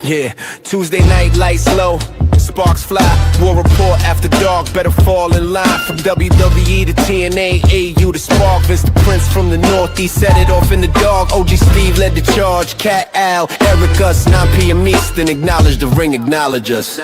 Yeah, Tuesday night, lights low, sparks fly. War report after dark, better fall in line. From WWE to TNA, AU to Spark. Vince the Prince from the Northeast set it off in the dark. OG Steve led the charge. Cat Al, Eric us, 9 p.m. Eastern. Acknowledge the ring, acknowledge us.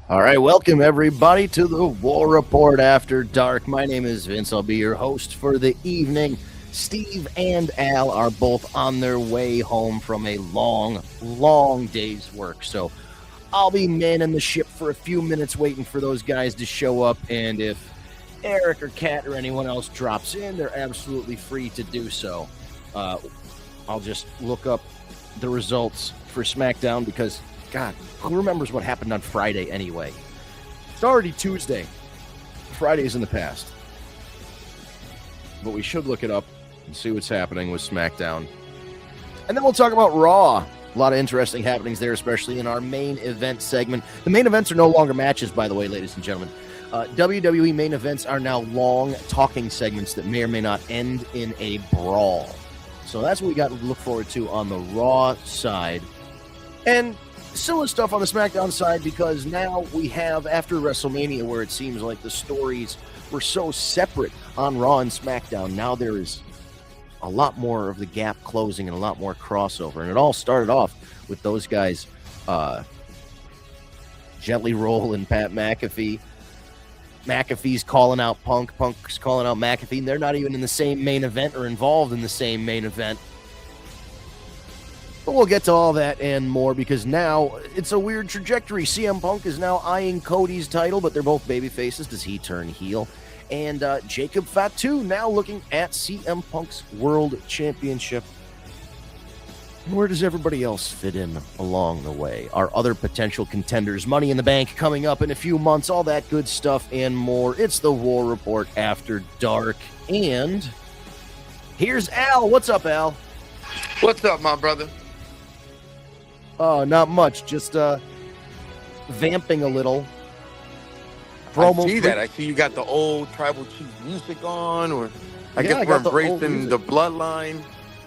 All right, welcome everybody to the War Report After Dark. My name is Vince. I'll be your host for the evening. Steve and Al are both on their way home from a long day's work. So I'll be manning the ship for a few minutes waiting for those guys to show up. And if Eric or Kat or anyone else drops in, they're absolutely free to do so. I'll just look up the results for SmackDown because, God, who remembers what happened on Friday anyway? It's already Tuesday. Friday's in the past. But we should look it up and see what's happening with SmackDown. And then we'll talk about Raw. A lot of interesting happenings there, especially in our main event segment. The main events are no longer matches, by the way, ladies and gentlemen. WWE main events are now long talking segments that may or may not end in a brawl. So that's what we got to look forward to on the Raw side. And similar stuff on the SmackDown side, because now we have, after WrestleMania, where it seems like the stories were so separate on Raw and SmackDown, now there is a lot more of the gap closing and a lot more crossover. And it all started off with those guys gently rolling Pat McAfee. McAfee's calling out Punk. Punk's calling out McAfee. And they're not even in the same main event or involved in the same main event. But we'll get to all that and more, because now it's a weird trajectory. CM Punk is now eyeing Cody's title, but they're both baby faces. Does he turn heel? And Jacob Fatu now looking at CM Punk's World Championship. Where does everybody else fit in along the way? Our other potential contenders, Money in the Bank coming up in a few months, all that good stuff and more. It's the War Report After Dark. And here's Al. What's up, Al? What's up, my brother? Oh, not much. Just vamping a little. I see that. I see you got the old Tribal Chief music on, or I guess we're embracing the bloodline.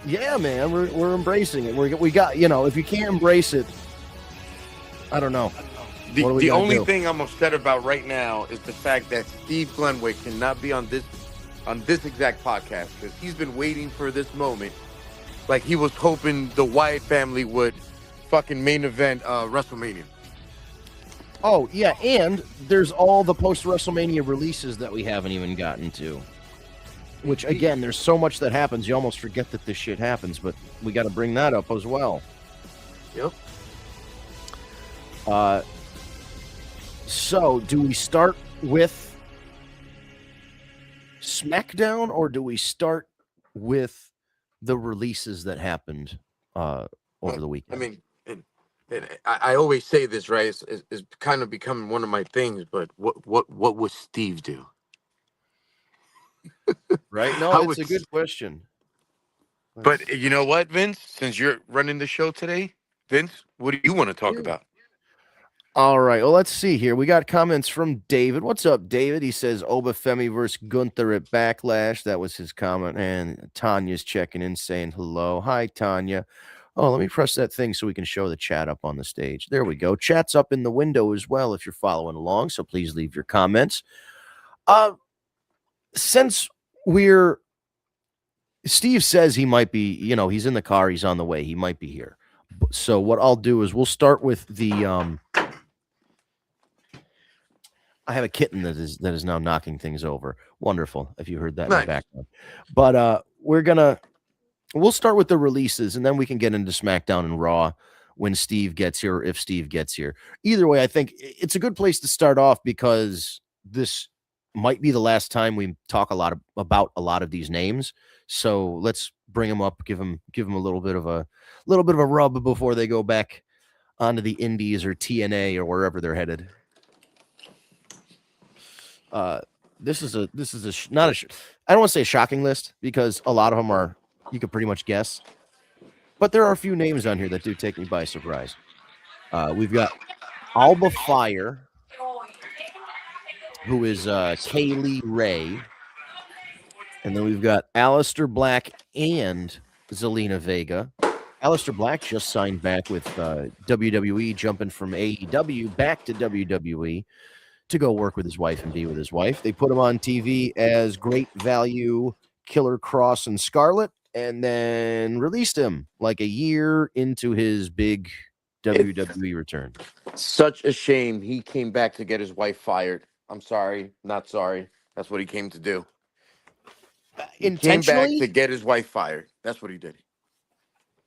Yeah, man, we're embracing it. We got, if you can't embrace it, I don't know. The only thing I'm upset about right now is the fact that Steve Glenwick cannot be on this exact podcast, because he's been waiting for this moment, like he was hoping the Wyatt family would fucking main event WrestleMania. Oh, yeah, and there's all the post-WrestleMania releases that we haven't even gotten to. Which, again, there's so much that happens, you almost forget that this shit happens, but we got to bring that up as well. Yep. So, do we start with SmackDown, or do we start with the releases that happened over the weekend? I mean, and I always say this, right? It's kind of becoming one of my things, but what would Steve do? Right? No, it's a good question. But you know what, Vince? Since you're running the show today, Vince, what do you want to talk about? All right. Well, let's see here. We got comments from David. What's up, David? He says Obafemi versus Gunther at Backlash. That was his comment. And Tanya's checking in saying hello. Hi, Tanya. Oh, let me press that thing so we can show the chat up on the stage. There we go. Chat's up in the window as well if you're following along, so please leave your comments. Since Steve says he might be, he's in the car, he's on the way, he might be here. So what I'll do is we'll start with the I have a kitten that is now knocking things over. Wonderful, if you heard that in the background. But we'll start with the releases, and then we can get into SmackDown and Raw. when Steve gets here, or if Steve gets here. Either way, I think it's a good place to start off because this might be the last time we talk about a lot of these names. So let's bring them up, give them a little bit of a rub before they go back onto the Indies or TNA or wherever they're headed. This is a not a I don't want to say a shocking list because a lot of them are you could pretty much guess, but there are a few names on here that do take me by surprise. We've got Alba Fire, who is Kaylee Ray, and then we've got Aleister Black and Zelina Vega. Aleister Black just signed back with WWE, jumping from AEW back to WWE to go work with his wife and be with his wife. They put him on TV as Great Value, Killer Cross, and Scarlet, and then released him like a year into his big WWE return. Such a shame he came back to get his wife fired. I'm sorry, not sorry. That's what he came to do. He came back to get his wife fired. That's what he did.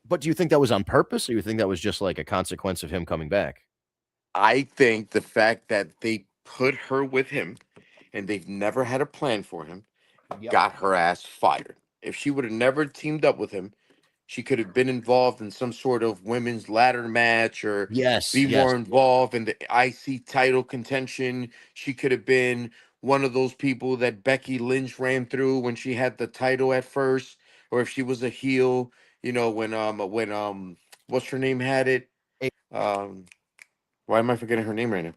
But do you think that was on purpose, or you think that was just like a consequence of him coming back? I think the fact that they put her with him and they've never had a plan for him got her ass fired. If she would have never teamed up with him, she could have been involved in some sort of women's ladder match or more involved in the IC title contention. She could have been one of those people that Becky Lynch ran through when she had the title at first, or if she was a heel, when what's her name had it? Why am I forgetting her name right now?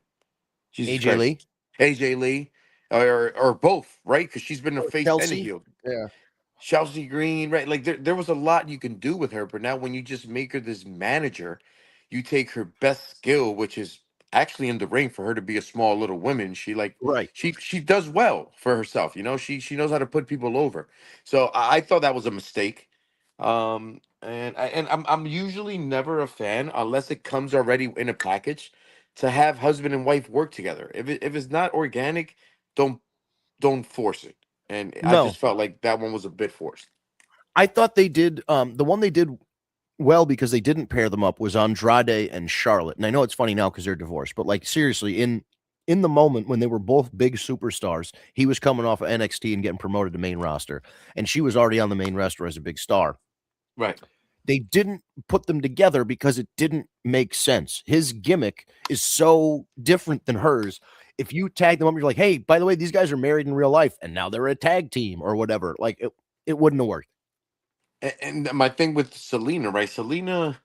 AJ Lee. AJ Lee, or both, right? Because she's been a face and a heel. Yeah. Chelsea Green, right? Like there was a lot you can do with her, but now when you just make her this manager, you take her best skill, which is actually in the ring for her to be a small little woman. She she does well for herself. She knows how to put people over. So I thought that was a mistake. And I'm usually never a fan unless it comes already in a package to have husband and wife work together. If it's not organic, don't force it. And I just felt like that one was a bit forced. I thought they did the one they did well because they didn't pair them up was Andrade and Charlotte. And I know it's funny now because they're divorced, but like seriously, in the moment when they were both big superstars, he was coming off of NXT and getting promoted to main roster, and she was already on the main roster as a big star. Right. They didn't put them together because it didn't make sense. His gimmick is so different than hers. If you tag them up, you're like, hey, by the way, these guys are married in real life and now they're a tag team or whatever. Like it wouldn't have worked. And my thing with Selena, right? Selena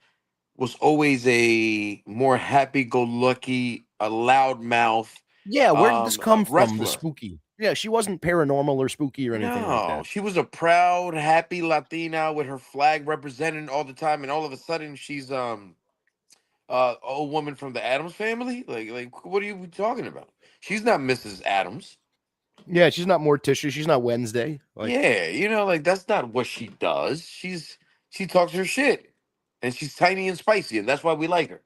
was always a more happy-go-lucky, a loudmouth. Yeah, where did this come from? Wrestler. The spooky. Yeah, she wasn't paranormal or spooky or anything like that. She was a proud, happy Latina with her flag represented all the time, and all of a sudden she's a woman from the Addams family. Like what are you talking about? She's not Mrs. Addams. Yeah, she's not Morticia. She's not Wednesday. That's not what she does. She talks her shit, and she's tiny and spicy, and that's why we like her.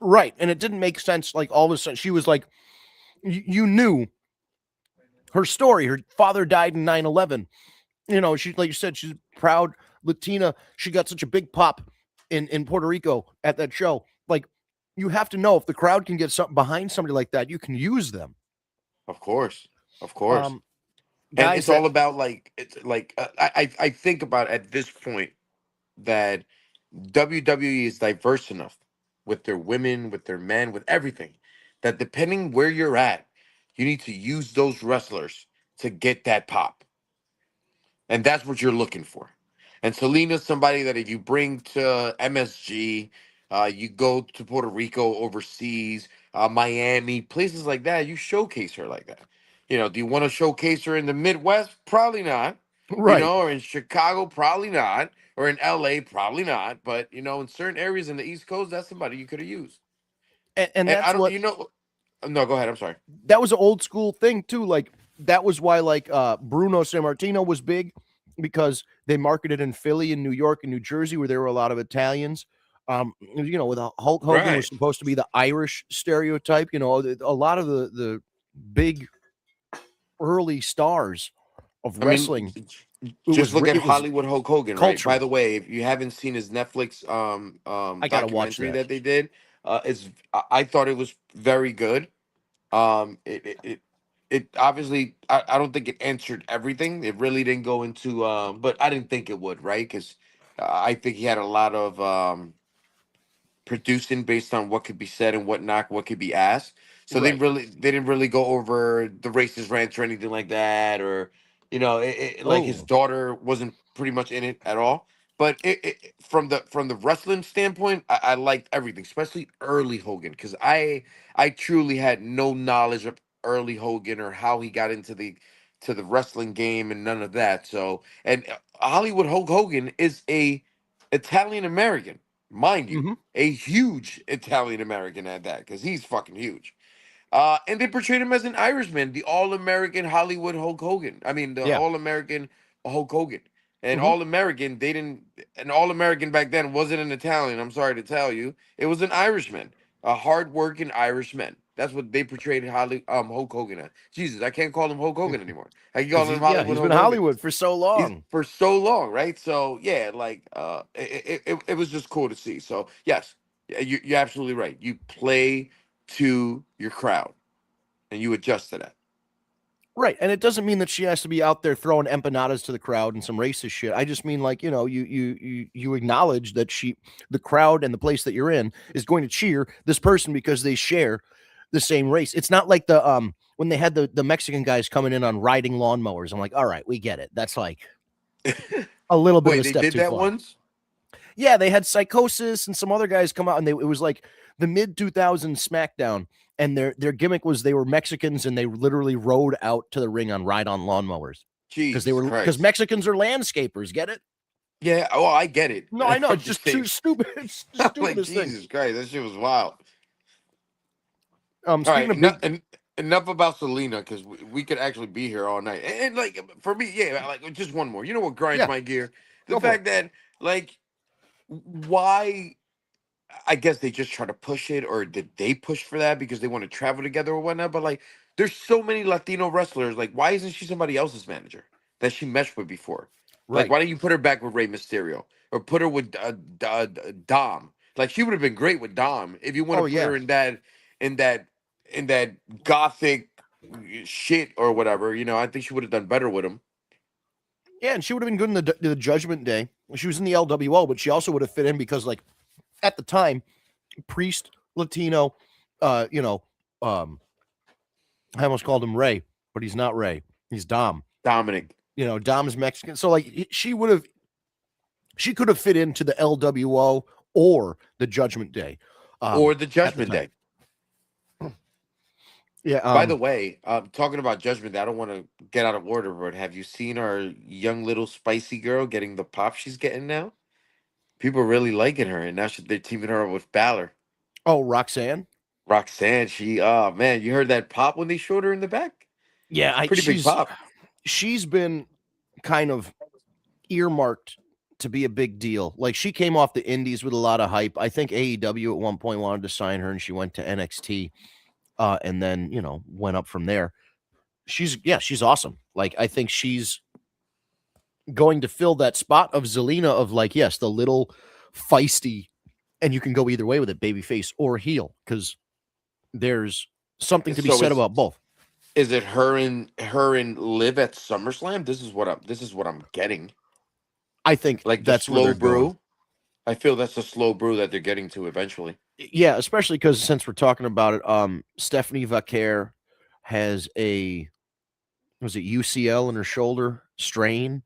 Right, and it didn't make sense. Like all of a sudden, she was like, you knew her story. Her father died in 9/11. She, like you said, she's proud Latina. She got such a big pop in Puerto Rico at that show. Like, you have to know if the crowd can get something behind somebody like that, you can use them. Of course. And it's all about I think about at this point that WWE is diverse enough with their women, with their men, with everything, that depending where you're at, you need to use those wrestlers to get that pop. And that's what you're looking for. And Selena's somebody that if you bring to MSG, you go to Puerto Rico, overseas, Miami, places like that, you showcase her like that. Do you want to showcase her in the Midwest? Probably not. Right. Or in Chicago? Probably not. Or in LA? Probably not. But, in certain areas in the East Coast, that's somebody you could have used. And that's I don't, no, go ahead. I'm sorry. That was an old school thing too. Like that was why Bruno Sammartino was big because they marketed in Philly and New York and New Jersey where there were a lot of Italians. With Hulk Hogan was supposed to be the Irish stereotype. A lot of the big early stars of wrestling Just look at it was Hollywood Hulk Hogan, right? By cultural. the way, if you haven't seen his Netflix I gotta watch documentary that. that they did, I thought it was very good. It obviously I don't think it answered everything. It really didn't go into but I didn't think it would, right? Because I think he had a lot of producing based on what could be said and what not, what could be asked. So Right. they didn't really go over the racist rants or anything like that, or like his Oh. daughter wasn't pretty much in it at all. But from the wrestling standpoint, I liked everything, especially early Hogan, because I truly had no knowledge of early Hogan or how he got into the wrestling game and none of that. So and Hollywood Hulk Hogan is a Italian American, mind you, Mm-hmm. a huge Italian American at that, because he's fucking huge. And they portrayed him as an Irishman, the All American Hollywood Hulk Hogan. I mean, the Yeah. All American Hulk Hogan. And Mm-hmm. All American, they didn't. An All American back then wasn't an Italian. I'm sorry to tell you, it was an Irishman, a hardworking Irishman. That's what they portrayed Hulk Hogan as. Jesus, I can't call him Hulk Hogan anymore. I can call Because him Hollywood he's been Hulk Hogan. Hollywood for so He's long. for so long, right? So yeah, like it was just cool to see. So yes, you're absolutely right. You play to your crowd and you adjust to that. Right. And it doesn't mean that she has to be out there throwing empanadas to the crowd and some racist shit. I just mean, like, you acknowledge that the crowd and the place that you're in is going to cheer this person because they share the same race. It's not like when they had the Mexican guys coming in on riding lawnmowers. I'm like, all right, we get it. That's like a little bit Wait, of a they step did too that far. once? Yeah, they had Psychosis and some other guys come out, and it was like the mid 2000s SmackDown, and their gimmick was they were Mexicans and they literally rode out to the ring on ride-on lawnmowers because Jesus Christ. Mexicans are landscapers. Get it? Yeah, oh, I get it. No, I know. I'm It's just too saying. stupid. It's the I'm like, stupidest thing. Jesus Christ, that shit was wild. Speaking All right, of big, enough about Selena, because we could actually be here all night. And like for me, yeah, like just one more. You know what grinds yeah, my gear? The go for fact that like why I guess they just try to push it, or did they push for that because they want to travel together or whatnot? But like, there's so many Latino wrestlers. Like, why isn't she somebody else's manager that she meshed with before? Like, right. why don't you put her back with Rey Mysterio or put her with Dom? Like, she would have been great with Dom if you want Oh to put yeah, her in that in that gothic shit or whatever. You know, I think she would have done better with him. yeah, and she would have been good in the Judgment Day. She was in the LWO, but she also would have fit in because, like, at the time, Priest, Latino, I almost called him Ray, but he's not Ray. He's Dom. Dominic. Dom's Mexican. So like she could have fit into the LWO or the Judgment Day. Or the Judgment Day. Yeah. By the way, talking about Judgment Day, I don't want to get out of order, but have you seen our young little spicy girl getting the pop she's getting now? People are really liking her, and now they're teaming her up with Balor. Oh, Roxanne. Roxanne, oh man, you heard that pop when they showed her in the back? Yeah, Pretty big pop. She's been kind of earmarked to be a big deal. Like, she came off the indies with a lot of hype. I think AEW at one point wanted to sign her, and she went to NXT, and then went up from there. She's awesome. Like, I think she's going to fill that spot of Zelina of, like, yes, the little feisty, and you can go either way with it, babyface or heel, because there's something to be said about both. Is it her and Liv at SummerSlam? This is what I'm getting. I think like that's the slow brew. Going. I feel that's the slow brew that they're getting to eventually. Yeah, especially because since we're talking about it, Stephanie Vaquer has was it UCL in her shoulder strain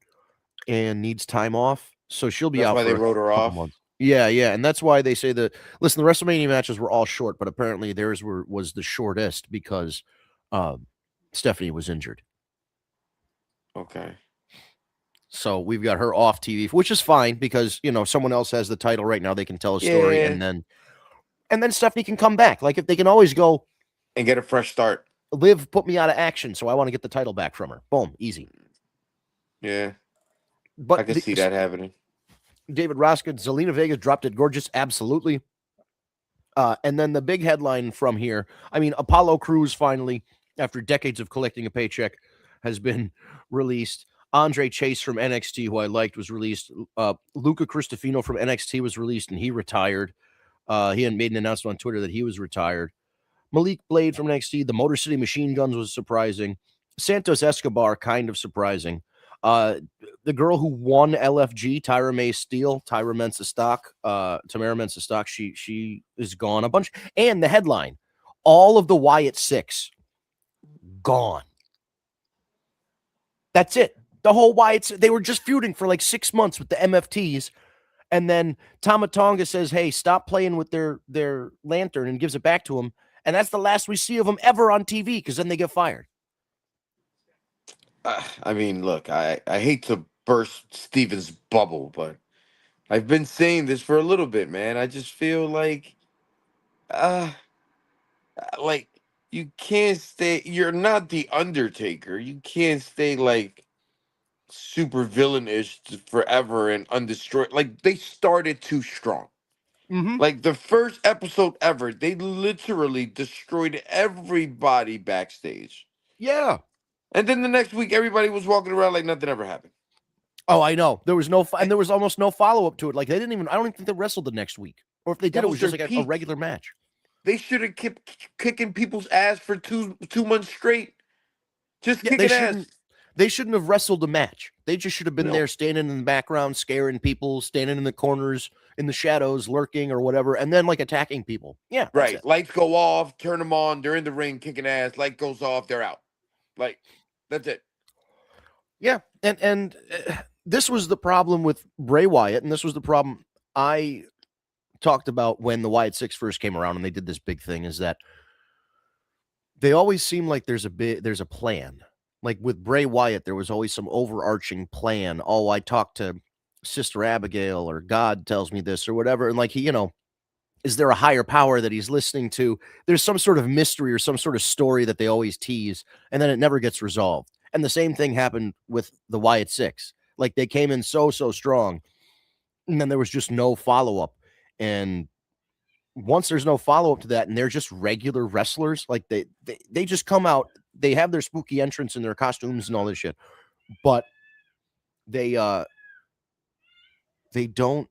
and needs time off, so she'll be that's out. Why for they wrote her off. Months. Yeah, and that's why they say the WrestleMania matches were all short, but apparently theirs was the shortest because Stephanie was injured. Okay. So we've got her off TV, which is fine because someone else has the title right now. They can tell a story, and then Stephanie can come back. Like, if they can always go and get a fresh start. Liv put me out of action, so I want to get the title back from her. Boom, easy. Yeah, but I can see that happening. David Roskin, Zelina Vega dropped it gorgeous, absolutely. And then the big headline from here, I mean, Apollo Crews finally, after decades of collecting a paycheck, has been released. Andre Chase from NXT, who I liked, was released. Luca Cristofino from NXT was released, and he retired. He had made an announcement on Twitter that he was retired. Malik Blade from NXT, the Motor City Machine Guns was surprising. Santos Escobar, kind of surprising. The girl who won LFG, Tamara Mensa Stock, she is gone. A bunch, and the headline, all of the Wyatt Six gone. That's it. The whole Wyatt, they were just feuding for like 6 months with the MFTs. And then Tama Tonga says, hey, stop playing with their lantern, and gives it back to him. And that's the last we see of them ever on TV, because then they get fired. I mean, look, I hate to burst Steven's bubble, but I've been saying this for a little bit, man. I just feel like you can't stay. You're not the Undertaker. You can't stay like super villainish forever and undestroyed. Like, they started too strong. Mm-hmm. Like, the first episode ever, they literally destroyed everybody backstage. Yeah. And then the next week, everybody was walking around like nothing ever happened. Oh, I know. There was and there was almost no follow-up to it. Like, they didn't even, I don't even think they wrestled the next week. Or if they did, it was just like a regular match. They should have kept kicking people's ass for two months straight. Just kicking ass. They shouldn't have wrestled a match. They just should have been there standing in the background, scaring people, standing in the corners, in the shadows, lurking or whatever, and then like attacking people. Yeah. Right. Lights go off, turn them on, they're in the ring kicking ass, light goes off, they're out. Like, that's it. Yeah. And this was the problem with Bray Wyatt, and this was the problem I talked about when the Wyatt Six first came around and they did this big thing, is that they always seem like there's a plan. Like with Bray Wyatt, there was always some overarching plan. Oh, I talked to Sister Abigail, or God tells me this, or whatever. And like, is there a higher power that he's listening to? There's some sort of mystery or some sort of story that they always tease, and then it never gets resolved. And the same thing happened with the Wyatt Six. Like, they came in so strong, and then there was just no follow-up. And once there's no follow-up to that, and they're just regular wrestlers, like they just come out, they have their spooky entrance and their costumes and all this shit, but they don't,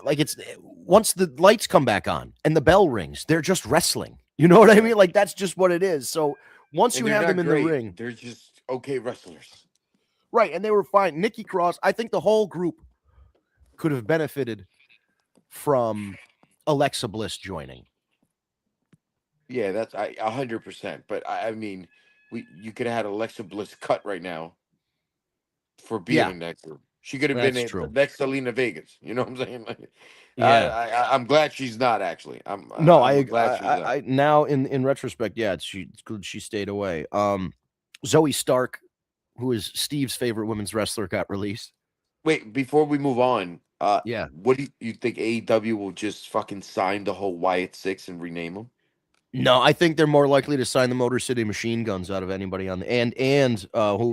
like, it's once the lights come back on and the bell rings, they're just wrestling. You know what I mean? Like, that's just what it is. So once you have them in the ring, they're just okay wrestlers. Right, and they were fine. Nikki Cross, I think the whole group could have benefited from Alexa Bliss joining. Yeah, that's 100%. But I mean, you could have had Alexa Bliss cut right now for being in that group. She could have been the next Selena Vegas. You know what I'm saying? Like, yeah, I'm glad she's not, actually. I'm glad she's not. Now in retrospect, yeah, it's good she stayed away. Zoe Stark, who is Steve's favorite women's wrestler, got released. Wait, before we move on, what do you think AEW will just fucking sign the whole Wyatt Six and rename them? No, I think they're more likely to sign the Motor City Machine Guns out of anybody on the and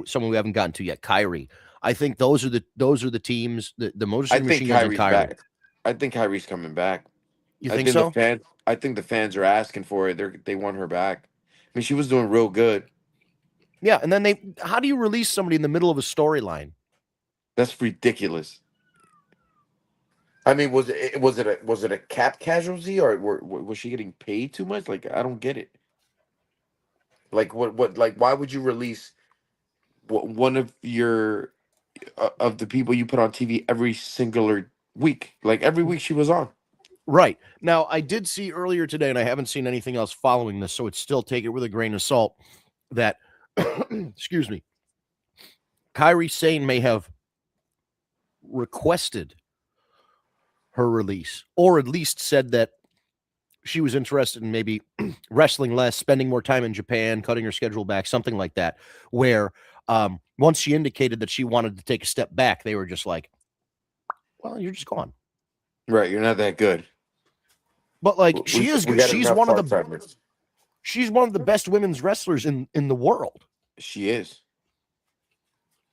someone we haven't gotten to yet, Kyrie. I think those are the teams, the Motor City Machine Guns and Kyrie. Back. I think Kyrie's coming back. You think so? I think the fans are asking for it. They want her back. I mean, she was doing real good. Yeah, and then how do you release somebody in the middle of a storyline? That's ridiculous. I mean, was it a cap casualty, or was she getting paid too much? Like, I don't get it. Like, what like, why would you release one of your of the people you put on TV every singular week? Like, every week she was on. Right. Now, I did see earlier today, and I haven't seen anything else following this, so it's still, take it with a grain of salt, that excuse me, Kairi Sane may have requested her release, or at least said that she was interested in maybe wrestling less, spending more time in Japan, cutting her schedule back, something like that, where once she indicated that she wanted to take a step back, they were just like, well, you're just gone. Right, you're not that good. But like, she's one of the best women's wrestlers in the world. She is.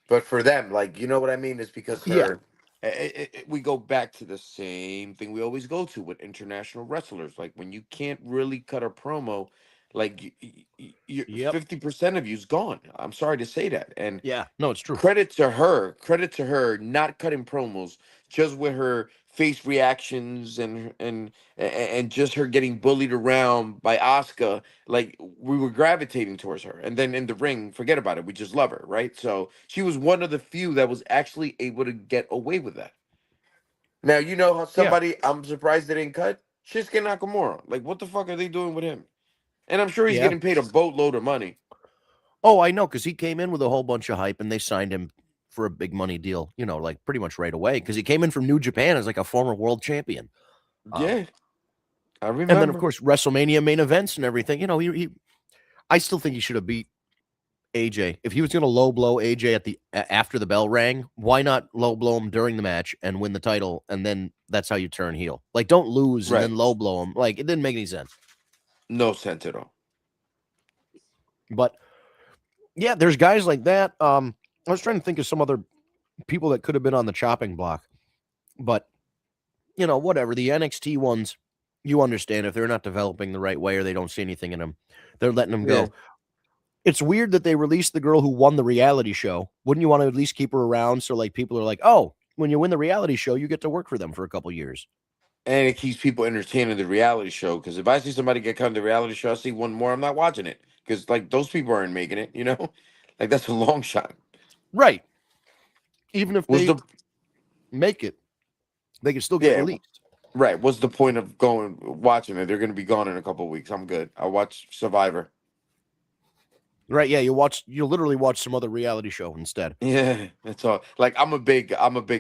But for them, like, you know what I mean? It's because we go back to the same thing we always go to with international wrestlers. Like, when you can't really cut a promo, Like Yep. 50% of you's gone. I'm sorry to say that. And Yeah. No, it's true. credit to her not cutting promos, just with her face reactions and just her getting bullied around by Asuka. Like, we were gravitating towards her, and then in the ring, forget about it, we just love her, right? So she was one of the few that was actually able to get away with that. Now, you know how Yeah. somebody I'm surprised they didn't cut Shinsuke Nakamura. Like, what the fuck are they doing with him? And I'm sure he's Yeah. getting paid a boatload of money. Oh, I know, because he came in with a whole bunch of hype, and they signed him for a big money deal, you know, like pretty much right away, because he came in from New Japan as like a former world champion. Yeah, I remember. And then, of course, WrestleMania main events and everything. You know, I still think he should have beat AJ. If he was going to low blow AJ at after the bell rang, why not low blow him during the match and win the title, and then that's how you turn heel? Like, don't lose and then low blow him. Like, it didn't make any sense. No sense at all. But yeah, there's guys like that. I was trying to think of some other people that could have been on the chopping block, but you know, whatever. The NXT ones, you understand if they're not developing the right way or they don't see anything in them, they're letting them go. It's weird that they released the girl who won the reality show. Wouldn't you want to at least keep her around so like people are like, oh, when you win the reality show, you get to work for them for a couple years. And it keeps people entertained in the reality show. Because if I see somebody get cut in the reality show, I see one more, I'm not watching it. Because like those people aren't making it, you know? Like that's a long shot. Right. Even if they make it, they can still get released. Right. What's the point of watching it? They're going to be gone in a couple of weeks. I'm good. I'll watch Survivor. Right. Yeah. You'll literally watch some other reality show instead. Yeah. That's all. Like I'm a big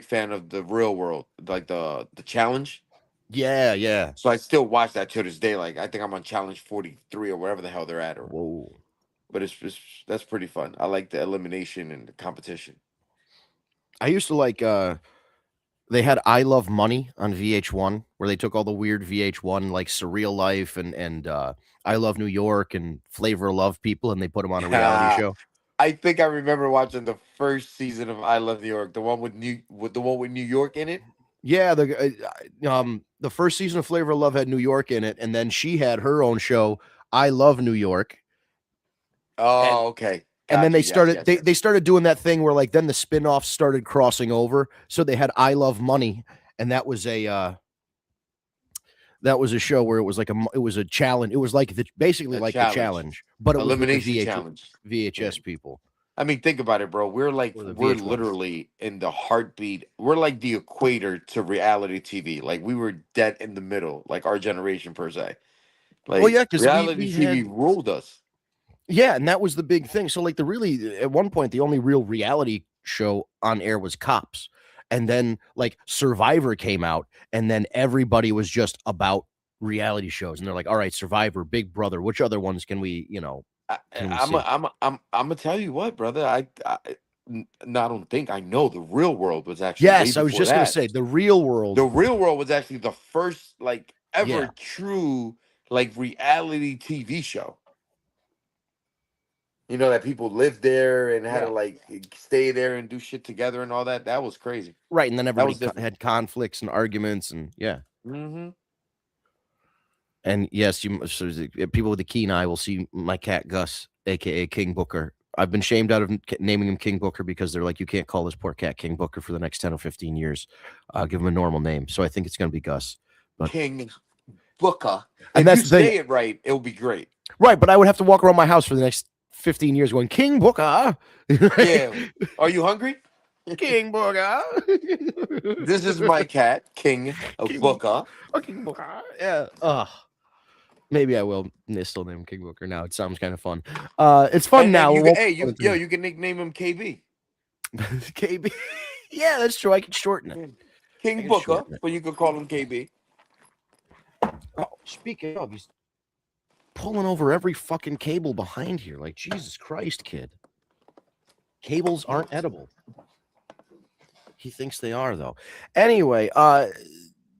fan of the Real World, like the challenge. Yeah. Yeah. So I still watch that to this day. Like I think I'm on challenge 43 or wherever the hell they're at. Whoa. But that's pretty fun. I like the elimination and the competition. I used to like they had I Love Money on VH1 where they took all the weird VH1 like Surreal Life and I Love New York and Flavor of Love people, and they put them on a reality show. I think I remember watching the first season of I Love New York, the one with New York in it. Yeah, the first season of Flavor of Love had New York in it, and then she had her own show, I Love New York. Oh, okay. And then they started they started doing that thing where like then the spin-offs started crossing over. So they had I Love Money, and that was a show where it was like it was a challenge. It was like basically like the challenge, but it elimination was challenge. VHS people. I mean, think about it, bro. We're literally in the heartbeat. We're like the equator to reality TV. Like we were dead in the middle, like our generation per se. Like, well, yeah, because reality TV ruled us. Yeah, and that was the big thing. So, like, at one point, the only real reality show on air was Cops. And then, like, Survivor came out, and then everybody was just about reality shows. And they're like, all right, Survivor, Big Brother, which other ones can we, you know? I'm gonna tell you what, brother. I don't think I know the Real World was actually. Yes, I was just gonna say the Real World. The Real World was actually the first, like, ever true, like, reality TV show. You know, that people lived there and had to like stay there and do shit together and all that. That was crazy. Right. And then everybody had conflicts and arguments and Mm-hmm. And yes, people with a keen eye will see my cat Gus, aka King Booker. I've been shamed out of naming him King Booker because they're like, you can't call this poor cat King Booker for the next 10 or 15 years. Give him a normal name. So I think it's going to be Gus. But King Booker. And if you say it right, it'll be great. Right. But I would have to walk around my house for the next 15 years going, King Booker. Yeah. Are you hungry? King Booker. This is my cat, King Booker. King Booker. Yeah. Maybe I will still name him King Booker now. It sounds kind of fun. It's fun now. You can nickname him KB. KB. Yeah, that's true. I can shorten it. King Booker, but you could call him KB. Oh, speaking of, he's pulling over every fucking cable behind here. Like, Jesus Christ, kid. Cables aren't edible. He thinks they are, though. Anyway,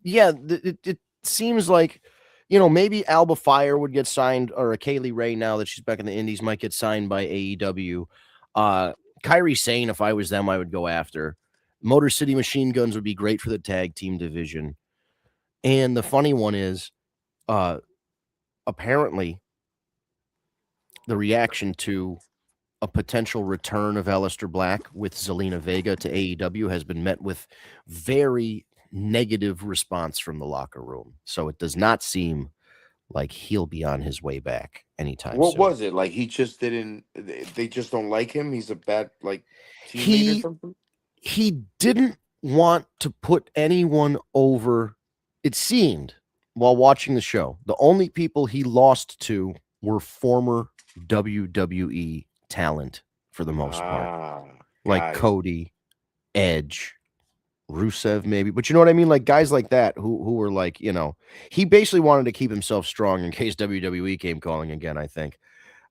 it seems like, you know, maybe Alba Fire would get signed, or a Kaylee Ray, now that she's back in the Indies, might get signed by AEW. Kairi Sane, if I was them, I would go after. Motor City Machine Guns would be great for the tag team division. And the funny one is, apparently, the reaction to a potential return of Aleister Black with Zelina Vega to AEW has been met with very negative response from the locker room. So it does not seem like he'll be on his way back anytime What soon. was it? Like he just didn't they just don't like him? He's a bad like teammate or something? He didn't want to put anyone over. It seemed while watching the show, the only people he lost to were former WWE talent for the most part, like Cody, Edge, Rusev, maybe. But you know what I mean? Like guys like that who were like, you know, he basically wanted to keep himself strong in case WWE came calling again, I think.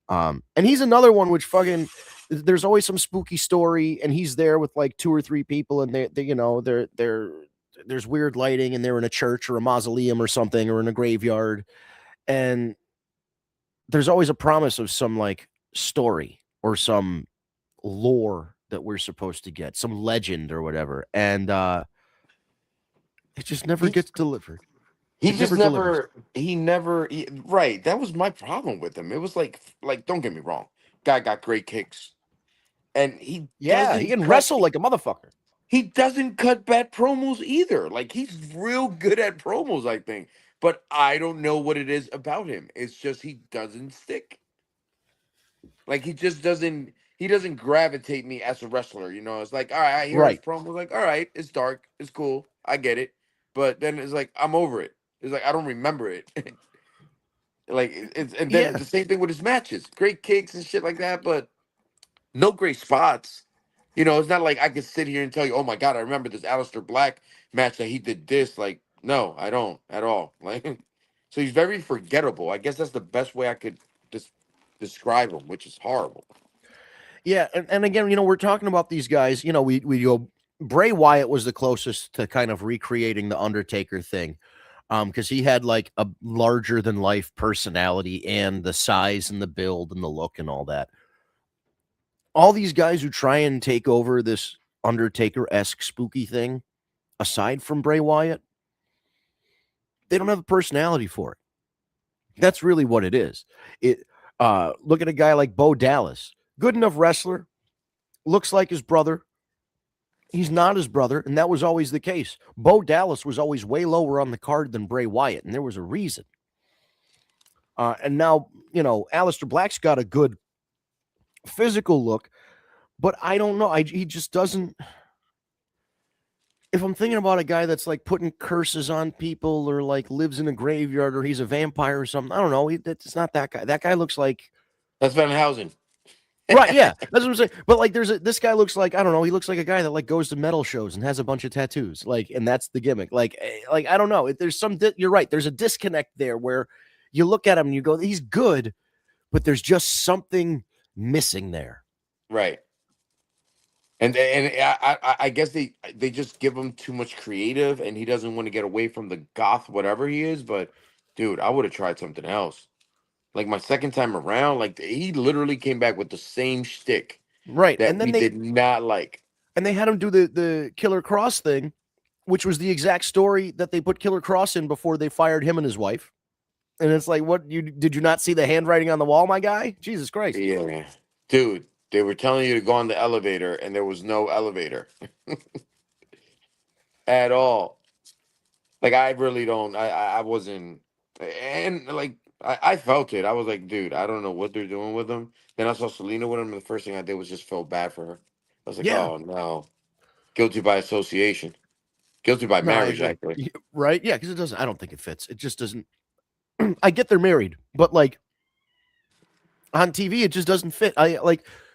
And he's another one which fucking there's always some spooky story, and he's there with like 2 or 3 people, and they you know, there's weird lighting, and they're in a church or a mausoleum or something, or in a graveyard, and there's always a promise of some like story or some lore that we're supposed to get, some legend or whatever, and it just never gets delivered. He never right. That was my problem with him. It was like don't get me wrong, guy got great kicks, and he can wrestle like a motherfucker. He doesn't cut bad promos either. Like he's real good at promos, I think, but I don't know what it is about him. It's just he doesn't stick. Like he just doesn't. He doesn't gravitate me as a wrestler. You know, it's like all right, I hear his promo, like all right, it's dark, it's cool, I get it, but then it's like I'm over it. It's like I don't remember it. Like it's and then the same thing with his matches. Great kicks and shit like that, but no great spots. You know, it's not like I could sit here and tell you, oh my God, I remember this Aleister Black match that he did this. Like, no, I don't at all. Like so he's very forgettable. I guess that's the best way I could describe him, which is horrible. Yeah, and again, you know, we're talking about these guys, you know, we go Bray Wyatt was the closest to kind of recreating the Undertaker thing. Because he had like a larger than life personality and the size and the build and the look and all that. All these guys who try and take over this Undertaker-esque spooky thing, aside from Bray Wyatt, they don't have a personality for it. That's really what it is. Look at a guy like Bo Dallas, good enough wrestler, looks like his brother. He's not his brother, and that was always the case. Bo Dallas was always way lower on the card than Bray Wyatt, and there was a reason. And now, you know, Aleister Black's got a good physical look, but I don't know. He just doesn't. If I'm thinking about a guy that's like putting curses on people or like lives in a graveyard or he's a vampire or something, I don't know. It's not that guy. That guy looks like. That's Van Housen. Right, yeah, that's what I'm saying. But like, this guy looks like, I don't know, he looks like a guy that like goes to metal shows and has a bunch of tattoos, like, and that's the gimmick. Like I don't know. There's you're right. There's a disconnect there where you look at him and you go, he's good, but there's just something missing there. Right. And I guess they just give him too much creative, and he doesn't want to get away from the goth whatever he is. But dude, I would have tried something else. Like my second time around, like he literally came back with the same shtick, right? That and then they did not like. And they had him do the Killer Cross thing, which was the exact story that they put Killer Cross in before they fired him and his wife. And it's like, what did you not see the handwriting on the wall, my guy? Jesus Christ! Yeah, dude, they were telling you to go on the elevator, and there was no elevator at all. Like I really don't. I wasn't, and like. I felt it. I was like, dude, I don't know what they're doing with him. Then I saw Selena with him, and the first thing I did was just feel bad for her. I was like, oh, no. Guilty by association. Guilty by marriage, actually. Right? Yeah, because it doesn't, I don't think it fits. It just doesn't. I get they're married, but like on TV, it just doesn't fit.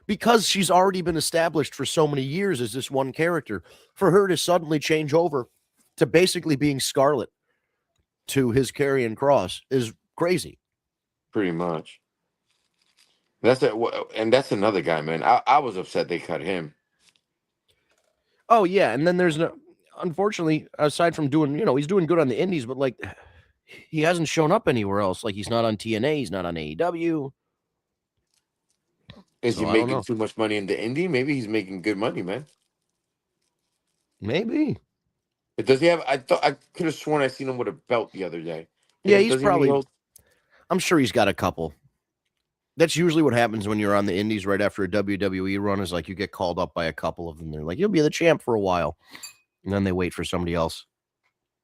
Because she's already been established for so many years as this one character, for her to suddenly change over to basically being Scarlet to his Karrion Kross is crazy. Pretty much. That's it. And that's another guy, man. I was upset they cut him. Oh yeah, and then there's unfortunately, aside from doing, you know, he's doing good on the indies, but like he hasn't shown up anywhere else. Like he's not on TNA, he's not on AEW. Is he making too much money in the indie? Maybe he's making good money, man. Maybe. But does he have? I could have sworn I seen him with a belt the other day. Yeah, he's probably. I'm sure he's got a couple. That's usually what happens when you're on the indies right after a WWE run, is like you get called up by a couple of them. They're like, you'll be the champ for a while. And then they wait for somebody else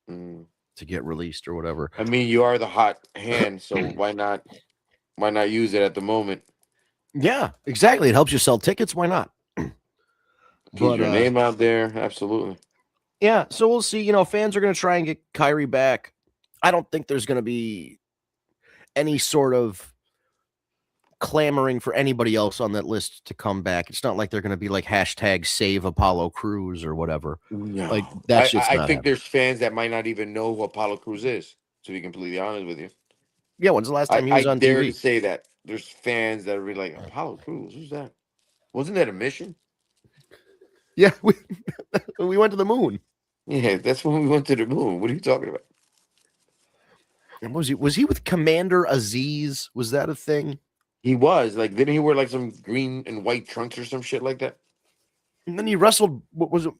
Mm. to get released or whatever. I mean, you are the hot hand, so why not use it at the moment? Yeah, exactly. It helps you sell tickets. Why not? Keep But, your name out there. Absolutely. yeah, so we'll see. You know, fans are going to try and get Kyrie back. I don't think there's going to be any sort of clamoring for anybody else on that list to come back. It's not like they're going to be like hashtag save Apollo Crews or whatever. No. Like that's just I not think happening. there's fans that might not even know who Apollo Cruz is, to be completely honest with you. Yeah, when's the last time he I was on dare to TV? say that. There's fans that are really like, Apollo Cruz, who's that? Wasn't that a mission? Yeah, we went to the moon. Yeah, that's when we went to the moon. What are you talking about? And was he with Commander Aziz? Was that a thing? He was like, didn't he wear like some green and white trunks or some shit like that? And then he wrestled. What was it?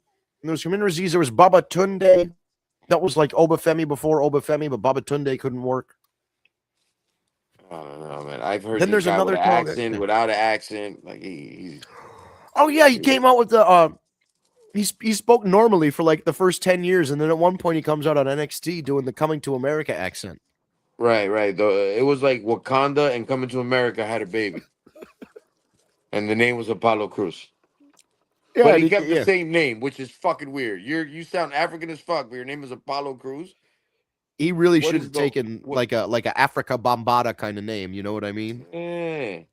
There was Commander Aziz. There was Baba Tunde. That was like Obafemi before Obafemi, but Baba Tunde couldn't work. I don't know, man. I've heard Then this there's guy with another an dog. accent, without an accent. Like he's Oh yeah, he came out with the. He spoke normally for like the first 10 years, and then at one point he comes out on NXT doing the Coming to America accent. right. It was like Wakanda and Coming to America had a baby, and the name was Apollo Cruz. Yeah, But and he kept the yeah. same name, which is fucking weird. You sound African as fuck, but your name is Apollo Cruz. He really What should is have the- taken what- like a Africa Bombada kind of name. You know what I mean? Eh.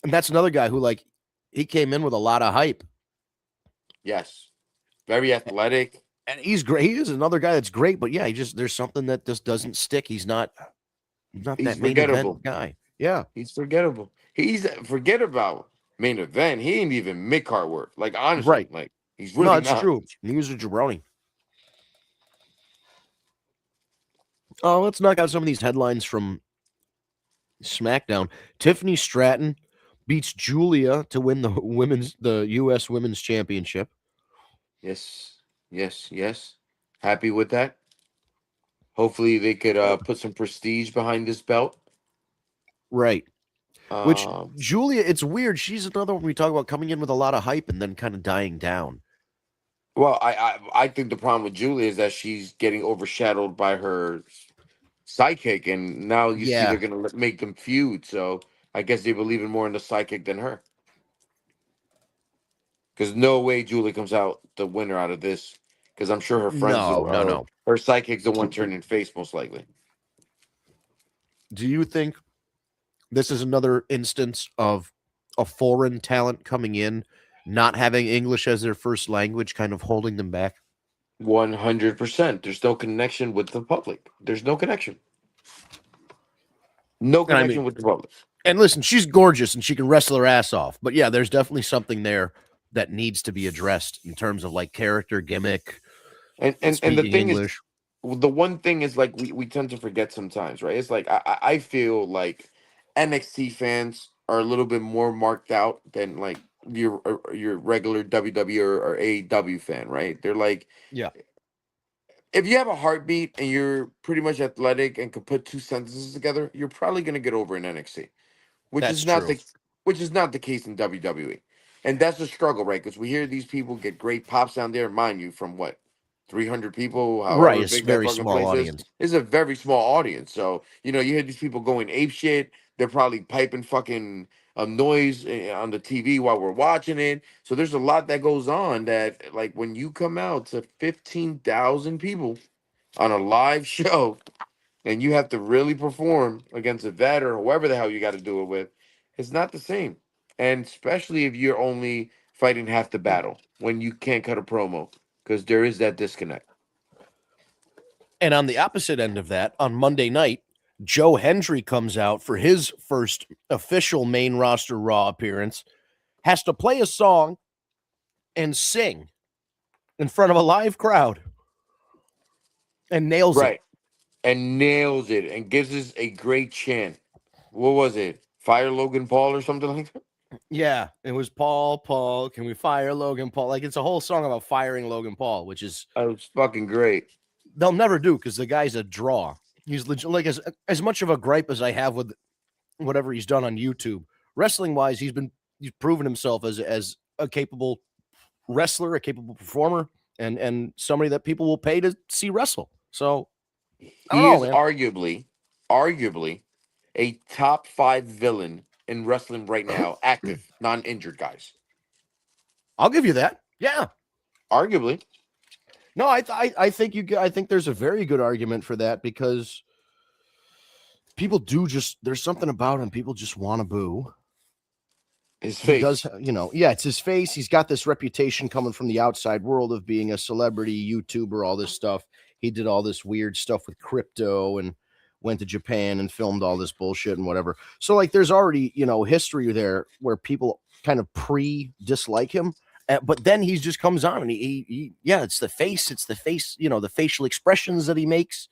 And that's another guy who like he came in with a lot of hype, Yes, very athletic. and he's great. He is another guy that's great, but yeah, there's something that just doesn't stick. He's not He's that main forgettable. event guy. Yeah, He's forgettable. Forget about main event. He ain't even mid card work. Like honestly, right. like he's really No, it's not. true. He was a jabroni. Oh, let's knock out some of these headlines from SmackDown. Tiffany Stratton beats Julia to win the U.S. Women's Championship. Yes. Happy with that. Hopefully they could put some prestige behind this belt. Right. Which Um, Julia, it's weird. She's another one we talk about coming in with a lot of hype and then kind of dying down. well, I think the problem with Julia is that she's getting overshadowed by her psychic, and now you see Yeah. they're gonna make them feud. So I guess they believe in more in the psychic than her. Because no way Julia comes out the winner out of this. Because I'm sure her friends, No. her psychic's the one turning face most likely. Do you think this is another instance of a foreign talent coming in, not having English as their first language, kind of holding them back? 100%. There's no connection with the public. There's no connection. No And I connection mean- with the public. And listen, she's gorgeous and she can wrestle her ass off. But yeah, there's definitely something there that needs to be addressed in terms of like character, gimmick, And the speaking thing English. is, the one thing is like we tend to forget sometimes, right? It's like I feel like NXT fans are a little bit more marked out than like your regular WWE or AEW fan, right? They're like, Yeah. if you have a heartbeat and you're pretty much athletic and can put two sentences together, you're probably gonna get over in NXT, which That's is not true. the case in WWE, and that's the struggle, right? Because we hear these people get great pops down there, mind you, from what 300 people, however Right, it's big very that fucking small place audience. is. It's a very small audience, so you hear these people going ape shit. They're probably piping fucking noise on the TV while we're watching it. So there's a lot that goes on that, like, when you come out to 15,000 people on a live show and you have to really perform against a vet or whoever the hell you got to do it with, it's not the same. And especially if you're only fighting half the battle when you can't cut a promo, because there is that disconnect. And on the opposite end of that, on Monday night, Joe Hendry comes out for his first official main roster Raw appearance, has to play a song and sing in front of a live crowd and nails it. Right. And nails it and gives us a great chant. What was it? Fire Logan Paul or something like that? Yeah, it was Paul, can we fire Logan Paul? Like, it's a whole song about firing Logan Paul, which is That was fucking great. they'll never do because the guy's a draw. He's legit, like as much of a gripe as I have with whatever he's done on YouTube. Wrestling wise, he's proven himself as a capable wrestler, a capable performer, and somebody that people will pay to see wrestle. So I don't He know, is man. arguably a top 5 villain in wrestling right now, active, non-injured guys. I'll give you that. Yeah. Arguably. No, I think there's a very good argument for that because people do there's something about him people just want to boo. His He face. does, it's his face. He's got this reputation coming from the outside world of being a celebrity YouTuber, all this stuff. He did all this weird stuff with crypto and went to Japan and filmed all this bullshit and whatever. So like there's already, history there where people kind of dislike him. But then he just comes on and it's the face, the facial expressions that he makes.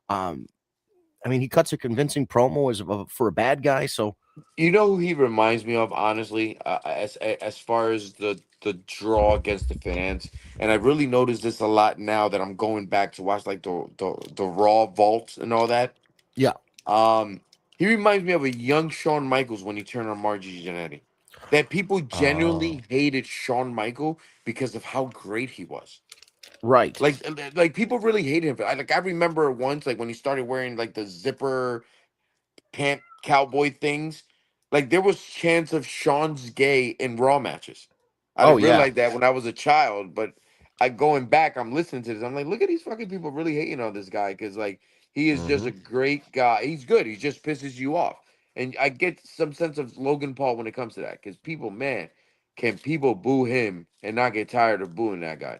He cuts a convincing promo for a bad guy. So You know who he reminds me of, honestly, as far as the draw against the fans, and I really noticed this a lot now that I'm going back to watch like the Raw vaults and all that. yeah. He reminds me of a young Shawn Michaels when he turned on Margie Jannetty. That people genuinely hated Shawn Michael because of how great he was. Right. Like people really hated him. I remember once, like when he started wearing like the zipper pant cowboy things. Like there was chance of Sean's gay in Raw matches. I didn't realize that when I was a child, but going back, I'm listening to this. I'm like, look at these fucking people really hating on this guy because like he is just a great guy. He's good. He just pisses you off, and I get some sense of Logan Paul when it comes to that because people, man, can people boo him and not get tired of booing that guy?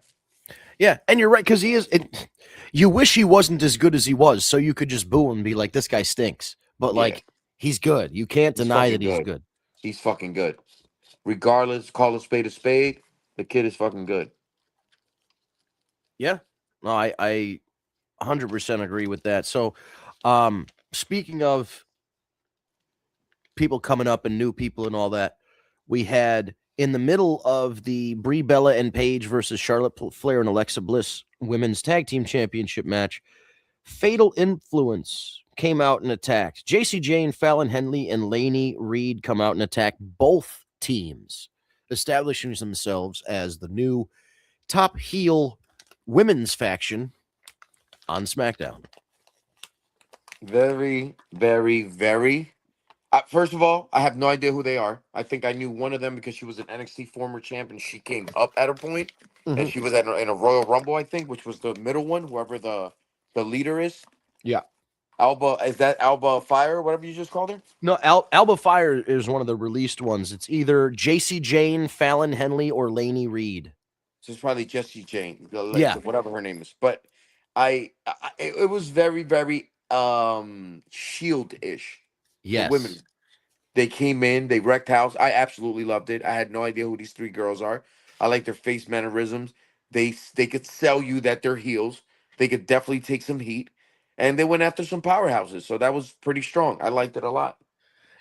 Yeah, and you're right because he is. You wish he wasn't as good as he was, so you could just boo him and be like, "This guy stinks." But like, he's good. You can't deny that he's good. He's fucking good. Regardless, call a spade a spade. The kid is fucking good. Yeah, no, I 100% agree with that. So, speaking of people coming up and new people and all that, we had in the middle of the Brie Bella and Paige versus Charlotte Flair and Alexa Bliss women's tag team championship match, Fatal Influence came out and attacked. Jacy Jayne, Fallon Henley, and Lainey Reed come out and attack both teams, establishing themselves as the new top heel women's faction on SmackDown. Very, very, very. First of all, I have no idea who they are. I think I knew one of them because she was an NXT former champ and she came up at a point, and she was in a Royal Rumble, I think, which was the middle one, whoever the leader is. Yeah. Alba, is that Alba Fire, whatever you just called her? No, Alba Fire is one of the released ones. It's either Jacy Jayne, Fallon Henley, or Lainey Reed. So it's probably Jacy Jayne, yeah, whatever her name is. But it was very, very Shield-ish. Yes. The women, they came in, they wrecked house. I absolutely loved it. I had no idea who these 3 girls are. I like their face mannerisms. They could sell you that they're heels. They could definitely take some heat. And they went after some powerhouses. So that was pretty strong. I liked it a lot.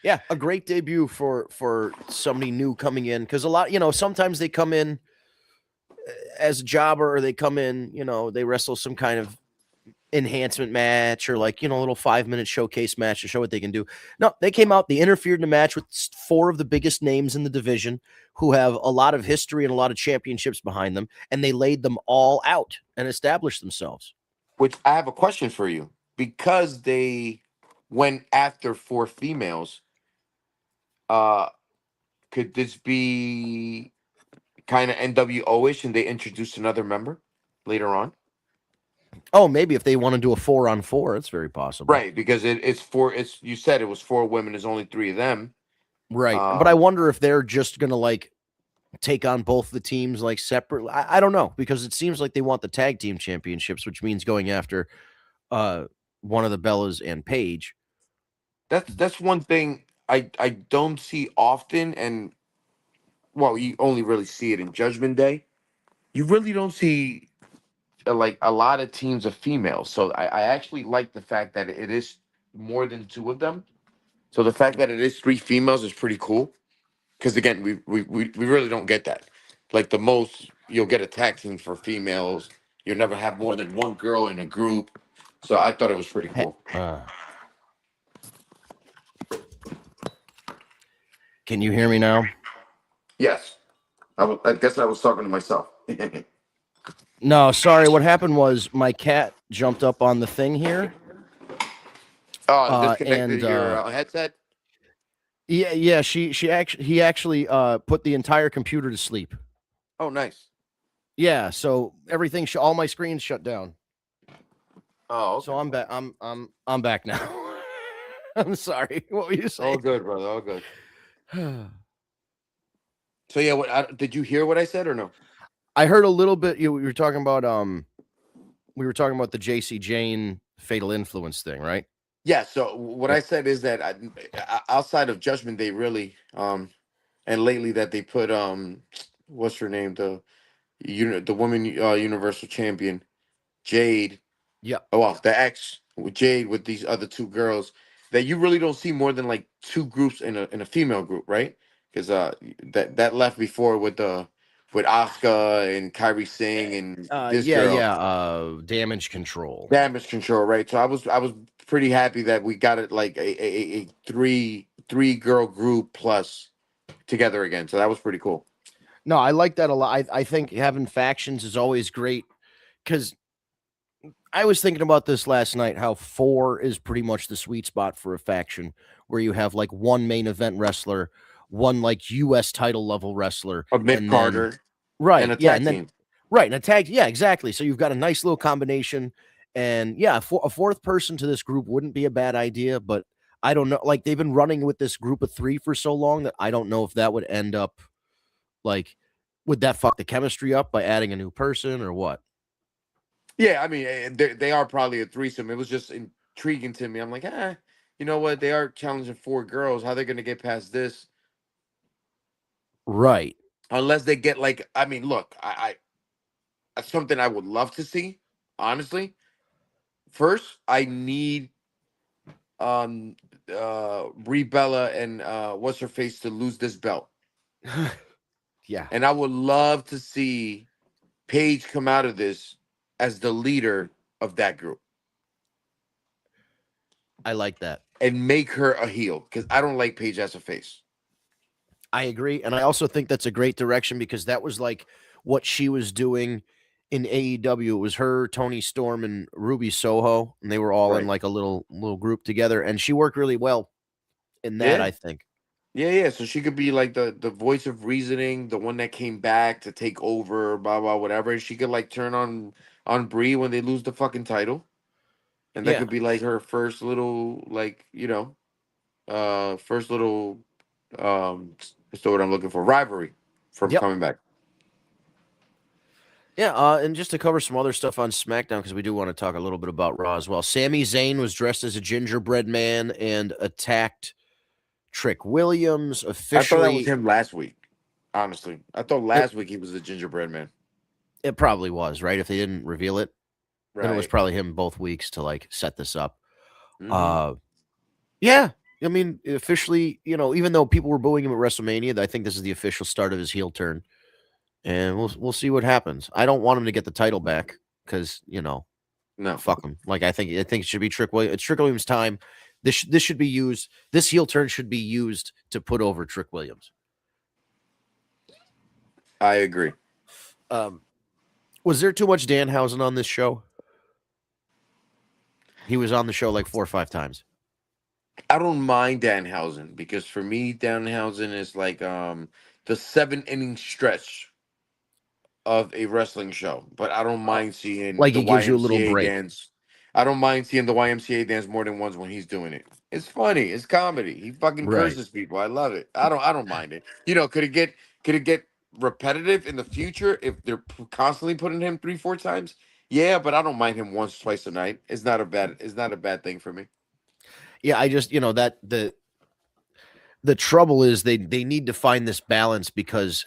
Yeah, a great debut for somebody new coming in. Because a lot, sometimes they come in as a jobber or they come in, they wrestle some kind of enhancement match or like, a little 5-minute showcase match to show what they can do. No, they came out, they interfered in a match with 4 of the biggest names in the division who have a lot of history and a lot of championships behind them, and they laid them all out and established themselves. Which I have a question for you. Because they went after 4 females, could this be kind of NWO-ish and they introduced another member later on? Oh, maybe if they want to do a 4-on-4, it's very possible. Right, because it's 4. You said it was 4 women. There's only 3 of them. Right, but I wonder if they're just gonna like take on both the teams like separately. I don't know, because it seems like they want the tag team championships, which means going after one of the Bellas and Paige. That's one thing I don't see often, and well, you only really see it in Judgment Day. You really don't see like a lot of teams of females. So I actually like the fact that it is more than 2 of them. So the fact that it is 3 females is pretty cool. Because again, we really don't get that. Like the most you'll get a tag team for females. You'll never have more than 1 girl in a group. So I thought it was pretty cool. Can you hear me now? Yes. I guess I was talking to myself. No, sorry. What happened was my cat jumped up on the thing here. Disconnected your headset. Yeah. He actually put the entire computer to sleep. Oh, nice. Yeah, so everything, all my screens shut down. Oh, okay. So I'm back. I'm back now. I'm sorry. What were you saying? All good, brother. All good. So yeah, did you hear what I said or no? I heard a little bit. We were talking about we were talking about the JC Jane Fatal Influence thing, right? Yeah. So what I said is that outside of Judgment Day, really, and lately that they put what's her name, the woman Universal Champion, Jade. Yeah. Oh, well, the ex with Jade with these other two girls that you really don't see more than like two groups in a female group, right? Because that left before with Asuka and Kyrie Singh and this girl. Damage Control. Damage Control, right? So I was pretty happy that we got it like a three girl group plus together again. So that was pretty cool. No, I like that a lot. I think having factions is always great because I was thinking about this last night, how 4 is pretty much the sweet spot for a faction where you have like one main event wrestler, one like US title level wrestler, a mid Carter, right? And a tag team. Right, and a tag, yeah, exactly. So you've got a nice little combination, and yeah, a fourth person to this group wouldn't be a bad idea, but I don't know. Like they've been running with this group of 3 for so long that I don't know if that would end up like, would that fuck the chemistry up by adding a new person or what? Yeah, I mean, they are probably a threesome. It was just intriguing to me. I'm like, you know what? They are challenging 4 girls. How are they going to get past this? Right. Unless they get like, I mean, look, I that's something I would love to see, honestly. First, I need Brie Bella and what's her face to lose this belt. Yeah. And I would love to see Paige come out of this as the leader of that group. I like that. And make her a heel, because I don't like Paige as a face. I agree. And I also think that's a great direction because that was like what she was doing in AEW. It was her, Tony Storm, and Ruby Soho, and they were all in like a little group together. And she worked really well in that, I think. Yeah. So she could be like the voice of reasoning, the one that came back to take over, blah blah whatever. She could like turn on Brie when they lose the fucking title, and that could be like her first little like first little what's the word I'm looking for, rivalry from coming back. Yeah, and just to cover some other stuff on SmackDown, because we do want to talk a little bit about Raw as well. Sami Zayn was dressed as a gingerbread man and attacked Trick Williams officially. I thought that was him last week. Honestly, I thought last week he was a gingerbread man. It probably was, right? If they didn't reveal it, then it was probably him both weeks to like set this up. Mm-hmm. Yeah, I mean, officially, even though people were booing him at WrestleMania, I think this is the official start of his heel turn, and we'll see what happens. I don't want him to get the title back because no, fuck him. Like I think it should be Trick Williams. It's Trick Williams' time. This should be used. This heel turn should be used to put over Trick Williams. I agree. Was there too much Danhausen on this show? He was on the show like 4 or 5 times. I don't mind Danhausen because for me, Danhausen is like the 7-inning stretch of a wrestling show. But I don't mind seeing like the he gives YMCA you a little break. Dance. I don't mind seeing the YMCA dance more than once when he's doing it. It's funny. It's comedy. He fucking curses people. I love it. I don't mind it. Could it get repetitive in the future if they're constantly putting him 3-4 times? Yeah, but I don't mind him once, twice a night. It's not a bad thing for me. Yeah, I just that the trouble is they need to find this balance because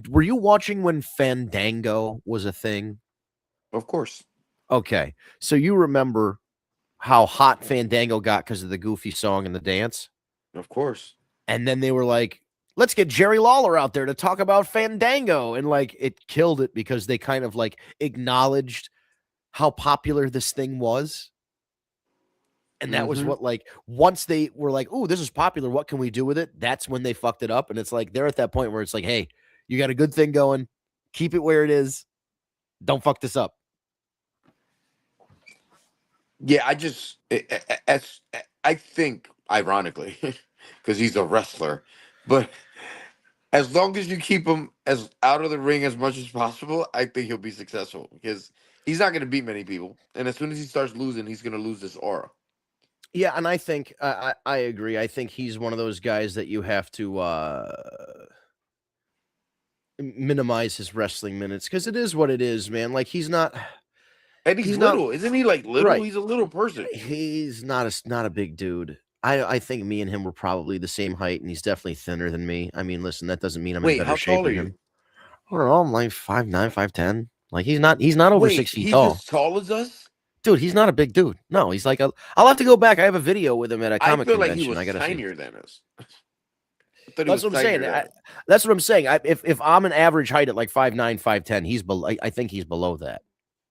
were you watching when Fandango was a thing? Of course. Okay, so you remember how hot Fandango got because of the goofy song and the dance? Of course. And then they were like, let's get Jerry Lawler out there to talk about Fandango. And like, it killed it because they kind of like acknowledged how popular this thing was. And that was Mhm. what, like, once they were like, "Oh, this is popular. What can we do with it?" That's when they fucked it up. And it's like they're at that point where it's like, "Hey, you got a good thing going. Keep it where it is. Don't fuck this up." Yeah, I think ironically because he's a wrestler, but as long as you keep him as out of the ring as much as possible, I think he'll be successful because he's not going to beat many people, and as soon as he starts losing, he's going to lose this aura. Yeah, and I think I agree. I think he's one of those guys that you have to minimize his wrestling minutes because it is what it is, man. Like And he's he's not little, isn't he? Like little, right. he's a little person. He's not a big dude. I think me and him were probably the same height, and he's definitely thinner than me. I mean, listen, that doesn't mean I'm in Wait, better how shape tall are than you? him. I don't know. I'm like 5'9", 5'10". Like he's not over Wait, 6 feet he's tall, as tall as us? dude. He's not a big dude. No, he's like a. I'll have to go back. I have a video with him at a I comic feel like he convention. was I gotta see. tinier than us. I thought he That's was what I'm tinier saying. than us. That's what I'm saying. If I'm an average height at like 5'9", 5'10", he's below. I think he's below that.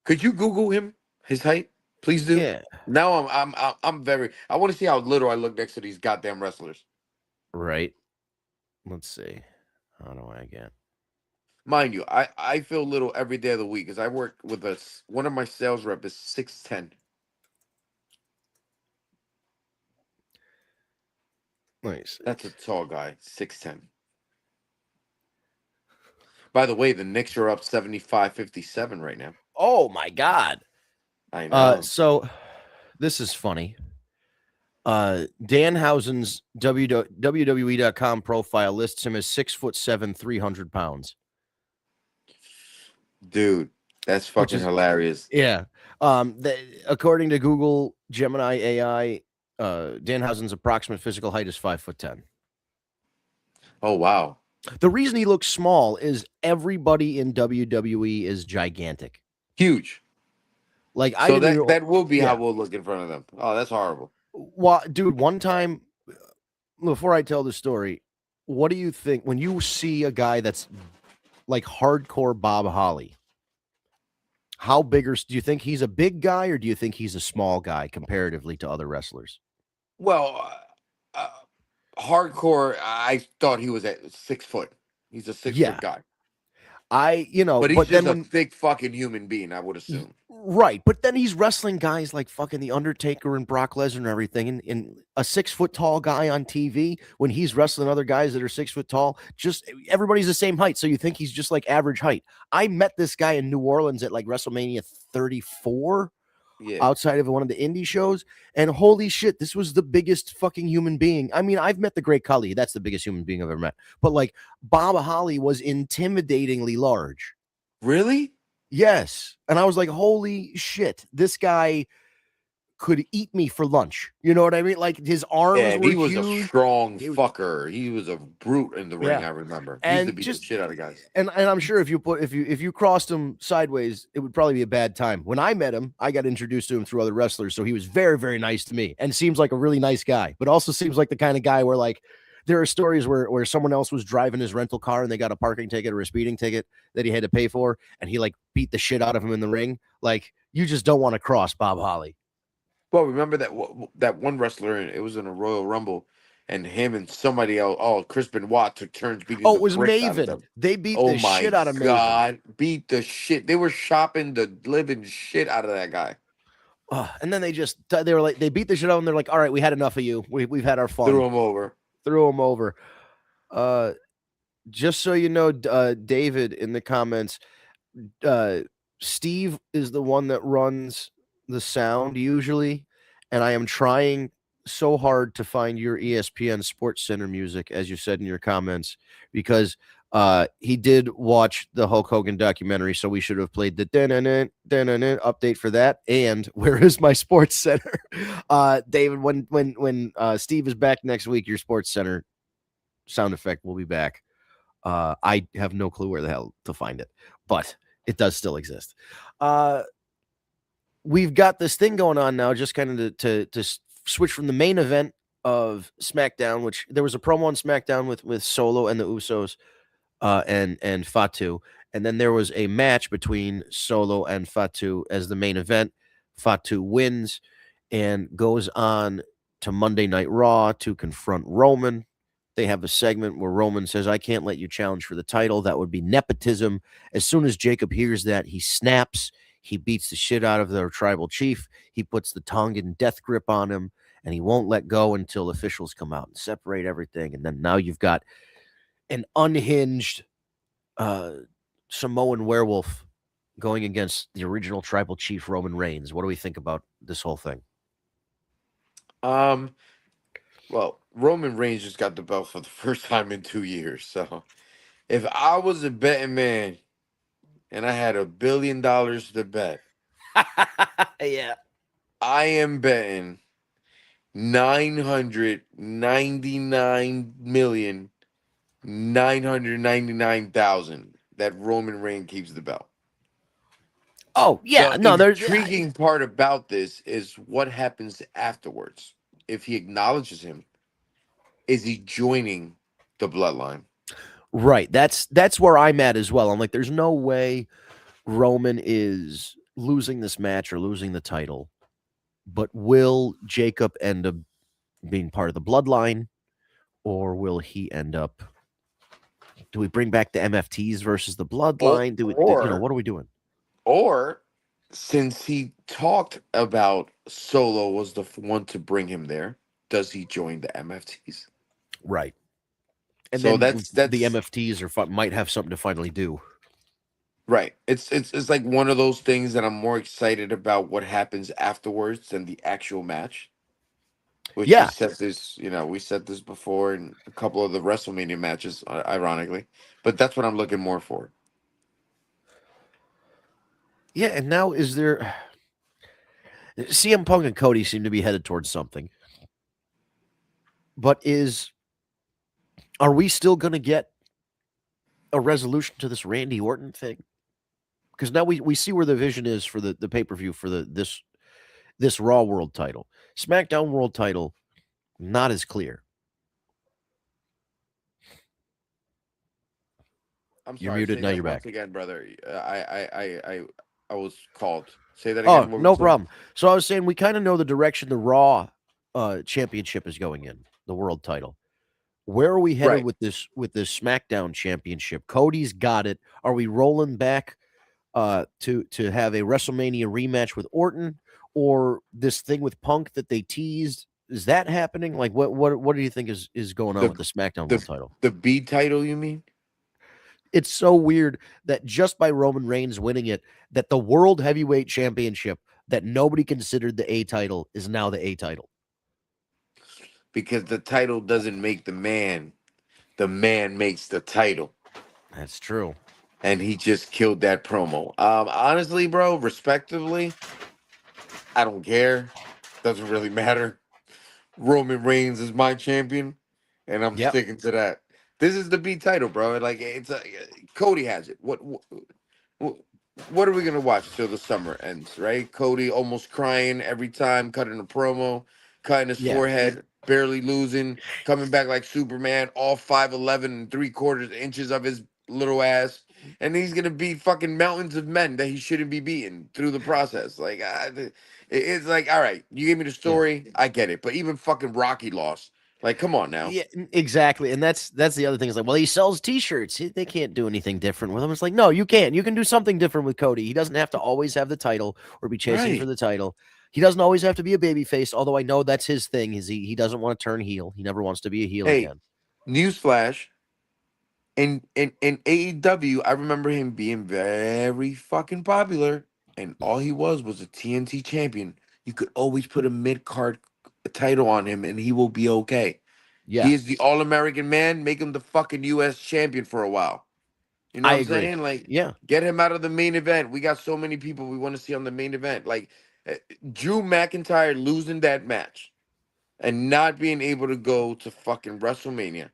Could you Google him, his height? Please do. Yeah. Now I'm very. I want to see how little I look next to these goddamn wrestlers. Right. Let's see. How do I get? Mind you, I feel little every day of the week because I work with one of my sales rep is 6'10". Nice. That's a tall guy, 6'10". By the way, the Knicks are up 75-57 right now. Oh my God. I know. So this is funny. Danhausen's WWE.com profile lists him as 6'7", 300 pounds. Dude, that's fucking hilarious. Yeah. According to Google Gemini AI, Danhausen's approximate physical height is 5'10". Oh wow. The reason he looks small is everybody in WWE is gigantic. Huge. Like so that will be how we'll look in front of them. Oh, that's horrible. Well, dude, one time, before I tell the story, what do you think when you see a guy that's like hardcore Bob Holly? How big do you think he's a big guy, or do you think he's a small guy comparatively to other wrestlers? Well, hardcore, I thought he was at 6 foot. He's a 6 foot guy. But he's just a thick fucking human being, I would assume. Right, but then he's wrestling guys like fucking The Undertaker and Brock Lesnar and everything, and a 6 foot tall guy on TV when he's wrestling other guys that are 6 foot tall. Just everybody's the same height, so you think he's just like average height. I met this guy in New Orleans at like WrestleMania 34. Yeah. Outside of one of the indie shows, and holy shit, this was the biggest fucking human being. I mean, I've met the Great Khali. That's the biggest human being I've ever met. But like Bob Holly was intimidatingly large. Really? Yes. And I was like, holy shit, this guy could eat me for lunch. You know what I mean? Like his arms were he was huge. A strong fucker. He was a brute in the ring, I remember. He used to beat the shit out of guys. And I'm sure if you crossed him sideways, it would probably be a bad time. When I met him, I got introduced to him through other wrestlers, so he was very, very nice to me and seems like a really nice guy, but also seems like the kind of guy where like there are stories where someone else was driving his rental car and they got a parking ticket or a speeding ticket that he had to pay for, and he like beat the shit out of him in the ring. Like, you just don't want to cross Bob Holly. Well, remember that one wrestler, it was in a Royal Rumble, and him and somebody else, Chris Benoit, took turns beating it was Maven. They beat the shit out of Maven. Oh my God, beat the shit. They were shopping the living shit out of that guy. And then they were like, they beat the shit out of him. They're like, all right, we had enough of you. We've had our fun. Threw him over. Just so you know, David in the comments, Steve is the one that runs the sound usually, and I am trying so hard to find your ESPN Sports Center music, as you said in your comments, because he did watch the Hulk Hogan documentary, so we should have played the update for that. And where is my Sports Center? David, when Steve is back next week, your Sports Center sound effect will be back. I have no clue where the hell to find it, but it does still exist. We've got this thing going on now, just kind of to switch from the main event of SmackDown, which there was a promo on SmackDown with Solo and the Usos and Fatu, and then there was a match between Solo and Fatu as the main event. Fatu wins, and goes on to Monday Night Raw to confront Roman. They have a segment where Roman says, I can't let you challenge for the title. That would be nepotism. As soon as Jacob hears that, he snaps. He beats the shit out of their tribal chief. He puts the Tongan death grip on him, and he won't let go until officials come out and separate everything. And then now you've got an unhinged Samoan werewolf going against the original tribal chief Roman Reigns. What do we think about this whole thing? Well, Roman Reigns just got the belt for the first time in 2 years. So if I was a betting man and I had $1 billion to bet, Yeah. I am betting 999,999,000 that Roman Reigns keeps the belt. Oh, yeah. The No, there's intriguing part about this is what happens afterwards. If he acknowledges him, is he joining the bloodline? right. That's where I'm at as well. I'm like, there's no way Roman is losing this match or losing the title, but will Jacob end up being part of the bloodline, or will he end up? Do we bring back the MFTs versus the bloodline? Do we, what are we doing? Or since he talked about Solo was the one to bring him there, does he join the MFTs? Right. And So then that's the MFTs might have something to finally do. right. It's like one of those things that I'm more excited about what happens afterwards than the actual match. Which Yeah. we said this before in a couple of the WrestleMania matches, ironically. But that's what I'm looking more for. Yeah, and now is there CM Punk and Cody seem to be headed towards something. But are we still going to get a resolution to this Randy Orton thing? Because now we see where the vision is for the pay-per-view for this Raw World title. SmackDown World title, not as clear. I'm sorry. You're muted, now you're back. Again, brother. I was called. Say that Oh, again. no problem. So I was saying we kind of know the direction the Raw championship is going in, the world title. Where are we headed Right. with this SmackDown championship? Cody's got it. Are we rolling back to have a WrestleMania rematch with Orton, or this thing with Punk that they teased? Is that happening? Like what do you think is going on with the SmackDown world title? The B title, you mean? It's so weird that just by Roman Reigns winning it, that the World Heavyweight Championship that nobody considered the A title is now the A title. Because the title doesn't make the man makes the title. That's true. And he just killed that promo. Honestly, bro, respectively, I don't care. Doesn't really matter. Roman Reigns is my champion, and I'm sticking to that. This is the B title, bro. Like Cody has it. What are we gonna watch till the summer ends? Right? Cody almost crying every time, cutting a promo, cutting his forehead, barely losing, coming back like Superman, all 5'11" and 3/4 inches of his little ass, and he's gonna beat fucking mountains of men that he shouldn't be beating through the process. Like it's like, all right, you gave me the story, I get it, but even fucking Rocky lost. Like, come on now. Yeah, exactly. And that's the other thing. Is like, well, he sells T-shirts. They can't do anything different with him. It's like, no, you can. You can do something different with Cody. He doesn't have to always have the title or be chasing for the title. He doesn't always have to be a babyface. Although I know that's his thing. Is he doesn't want to turn heel. He never wants to be a heel again. Newsflash. In AEW, I remember him being very fucking popular, and all he was a TNT champion. You could always put a mid-card title on him, and he will be okay. Yeah, he is the All-American man. Make him the fucking U.S. champion for a while. You know what I'm saying? Like, get him out of the main event. We got so many people we want to see on the main event. Like, Drew McIntyre losing that match and not being able to go to fucking WrestleMania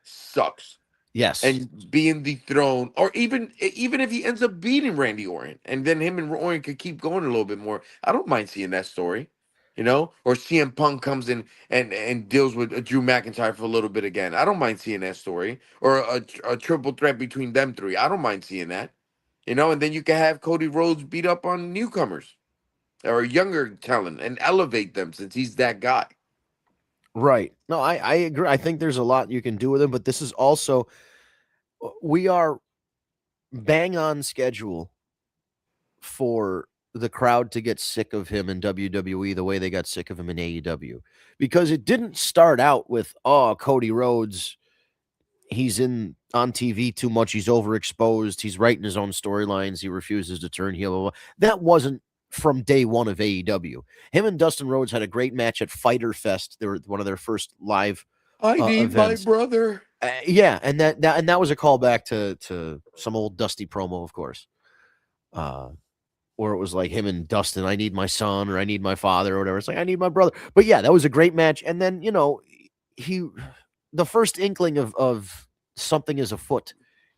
sucks. Yes. And being dethroned, or even if he ends up beating Randy Orton, and then him and Orton could keep going a little bit more, I don't mind seeing that story, Or CM Punk comes in and deals with Drew McIntyre for a little bit again. I don't mind seeing that story, or a triple threat between them three. I don't mind seeing that, And then you can have Cody Rhodes beat up on newcomers. or a younger talent and elevate them since he's that guy. Right. No, I agree. I think there's a lot you can do with him, but this is also we are bang on schedule for the crowd to get sick of him in WWE the way they got sick of him in AEW. Because it didn't start out with, oh, Cody Rhodes, he's in on TV too much, he's overexposed, he's writing his own storylines, he refuses to turn heel. Blah, blah. That wasn't from day one of AEW. Him and Dustin Rhodes had a great match at Fyter Fest. They were one of their first live I need events. my brother. Yeah, and that was a callback to some old Dusty promo, of course. Or it was like him and Dustin, I need my son or I need my father or whatever. It's like, I need my brother. But yeah, that was a great match. And then, the first inkling of something is afoot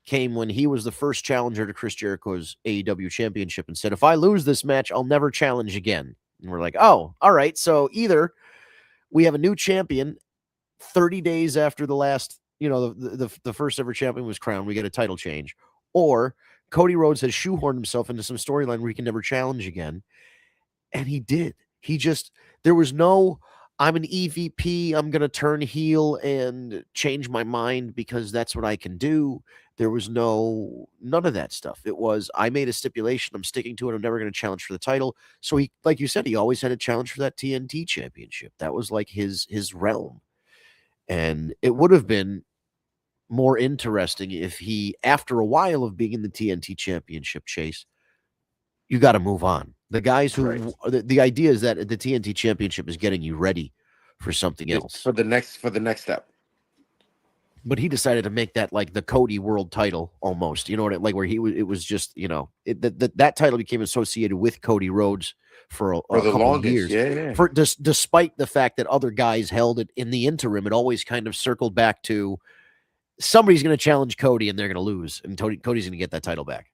came when he was the first challenger to Chris Jericho's AEW championship and said, if I lose this match, I'll never challenge again. And we're like, oh, all right. So either we have a new champion 30 days after the last, the first ever champion was crowned, we get a title change, or Cody Rhodes has shoehorned himself into some storyline where he can never challenge again. And he did. There was no, I'm an EVP, I'm going to turn heel and change my mind because that's what I can do. There was none of that stuff. It was, I made a stipulation, I'm sticking to it, I'm never going to challenge for the title. So he, like you said, he always had a challenge for that TNT championship. That was like his realm. And it would have been more interesting if he, after a while of being in the TNT championship chase, you got to move on. The guys who, right. the idea is that the TNT championship is getting you ready for something else. For the next step. But he decided to make that like the Cody world title almost, you know what, like where it was just, that title became associated with Cody Rhodes for a couple of years. Yeah. Despite the fact that other guys held it in the interim, it always kind of circled back to somebody's going to challenge Cody and they're going to lose, and Cody's going to get that title back.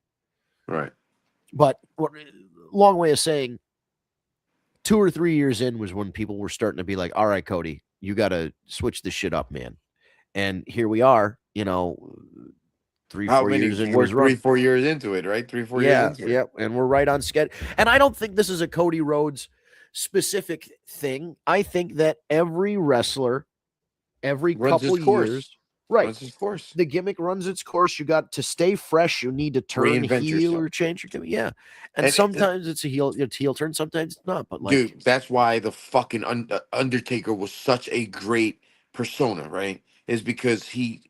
Right. But long way of saying 2 or 3 years in was when people were starting to be like, all right, Cody, you got to switch this shit up, man. And here we are, 3-4 years into his run. 3-4 years into it, right? 3-4 years into it. Yeah, and we're right on schedule. And I don't think this is a Cody Rhodes specific thing. I think that every wrestler, every couple years, right, runs its course. The gimmick runs its course. You got to stay fresh. You need to turn heel or change your gimmick. Yeah, and sometimes it's a heel turn, sometimes it's not. But like, dude, that's why the fucking Undertaker was such a great persona, right? Is because he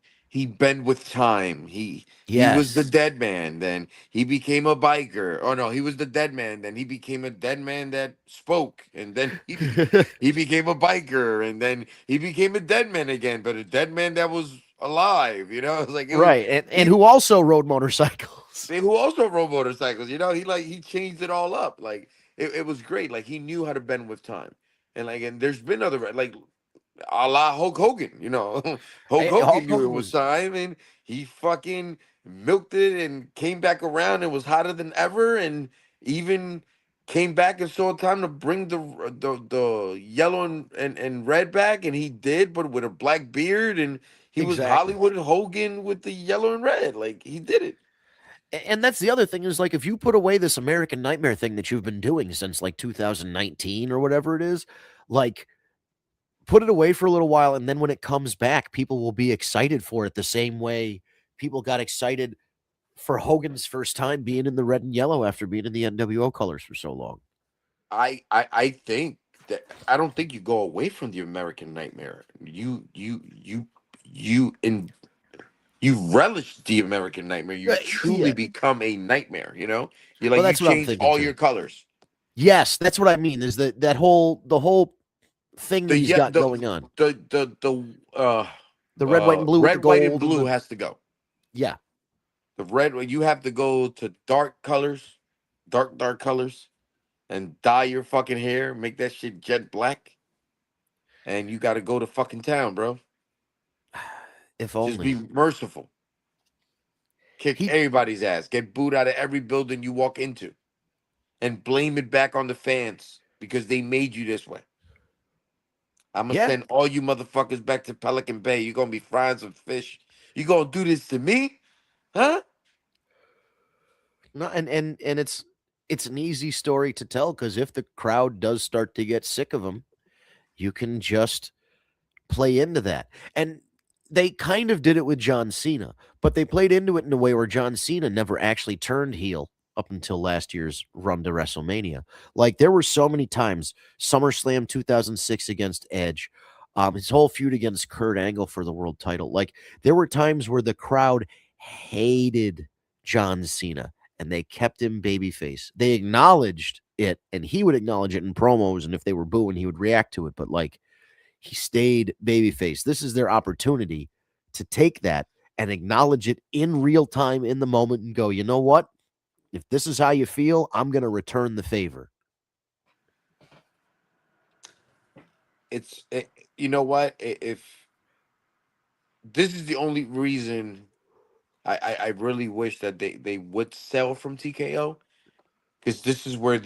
bent with time. He was the dead man, then he became a biker. Oh no, he was the dead man, then he became a dead man that spoke, and then he became a biker, and then he became a dead man again, but a dead man that was alive. It's like and who also rode motorcycles. Who also rode motorcycles. He changed it all up. Like it was great. Like he knew how to bend with time, and there's been other like. A la Hulk Hogan, Hulk Hogan knew it was time, and he fucking milked it and came back around and was hotter than ever, and even came back and saw time to bring the yellow and red back, and he did, but with a black beard, and he was Hollywood Hogan with the yellow and red, like he did it. And that's the other thing is like if you put away this American Nightmare thing that you've been doing since like 2019 or whatever it is, like. Put it away for a little while, and then when it comes back, people will be excited for it the same way people got excited for Hogan's first time being in the red and yellow after being in the NWO colors for so long. I think that I don't think you go away from the American Nightmare. You relish the American Nightmare. You truly become a nightmare. You you change all your colors. Yes, that's what I mean. Is the whole thing that he's got going on. The red, white, and blue. Red, white, and blue has to go. Yeah. The red, you have to go to dark colors, dark colors, and dye your fucking hair, make that shit jet black. And you got to go to fucking town, bro. If only. Just be merciful. Kick everybody's ass. Get booed out of every building you walk into. And blame it back on the fans because they made you this way. I'm going to send all you motherfuckers back to Pelican Bay. You're going to be frying some fish. You going to do this to me? Huh? No, and it's it's an easy story to tell because if the crowd does start to get sick of him, you can just play into that. And they kind of did it with John Cena, but they played into it in a way where John Cena never actually turned heel up until last year's run to WrestleMania. Like there were so many times, SummerSlam 2006 against Edge, his whole feud against Kurt Angle for the world title. Like there were times where the crowd hated John Cena and they kept him babyface. They acknowledged it and he would acknowledge it in promos. And if they were booing, he would react to it. But like he stayed babyface. This is their opportunity to take that and acknowledge it in real time in the moment and go, you know what? If this is how you feel, I'm going to return the favor. You know what? If this is the only reason I really wish that they would sell from TKO, because this is where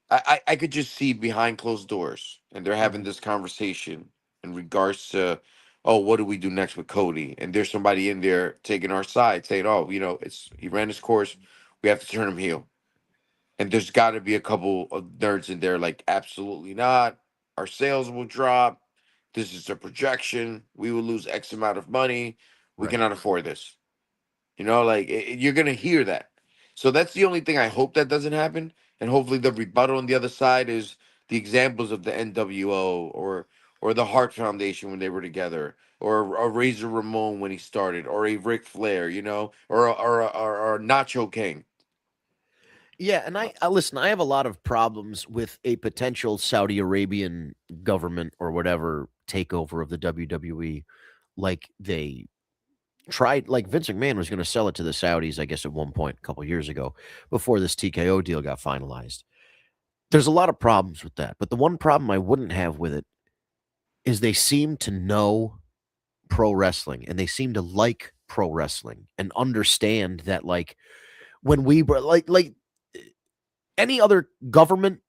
I could just see behind closed doors and they're having this conversation in regards to, oh, what do we do next with Cody? And there's somebody in there taking our side saying, oh, he ran his course, we have to turn him heel. And there's got to be a couple of nerds in there like, absolutely not. Our sales will drop. This is a projection. We will lose X amount of money. We Right. cannot afford this. Like you're going to hear that. So that's the only thing I hope that doesn't happen. And hopefully the rebuttal on the other side is the examples of the NWO or the Hart Foundation when they were together, or a Razor Ramon when he started, or a Ric Flair, or a Nacho King. Yeah, and I listen, I have a lot of problems with a potential Saudi Arabian government or whatever takeover of the WWE. Like they tried, like Vince McMahon was going to sell it to the Saudis, I guess, at one point a couple years ago before this TKO deal got finalized. There's a lot of problems with that, but the one problem I wouldn't have with it is they seem to know pro wrestling and they seem to like pro wrestling and understand that, like, when we were like any other government,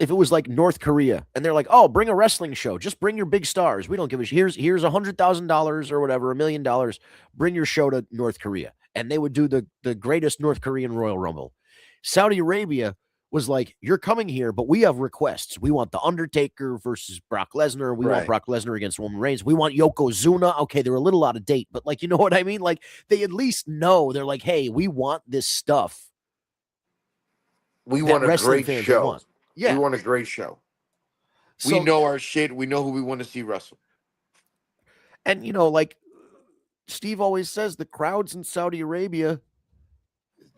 if it was like North Korea and they're like, oh, bring a wrestling show, just bring your big stars. We don't give a shit. Here's $100,000 or whatever, $1,000,000. Bring your show to North Korea. And they would do the greatest North Korean Royal Rumble. Saudi Arabia was like, you're coming here, but we have requests. We want The Undertaker versus Brock Lesnar. We want Right. Brock Lesnar against Roman Reigns. We want Yokozuna. Okay, they're a little out of date, but like, you know what I mean? Like, they at least know. They're like, hey, we want this stuff. We that want a wrestling great fans show. want. Yeah. We want a great show. So, We know our shit. We know who we want to see wrestle. and like Steve always says, the crowds in Saudi Arabia,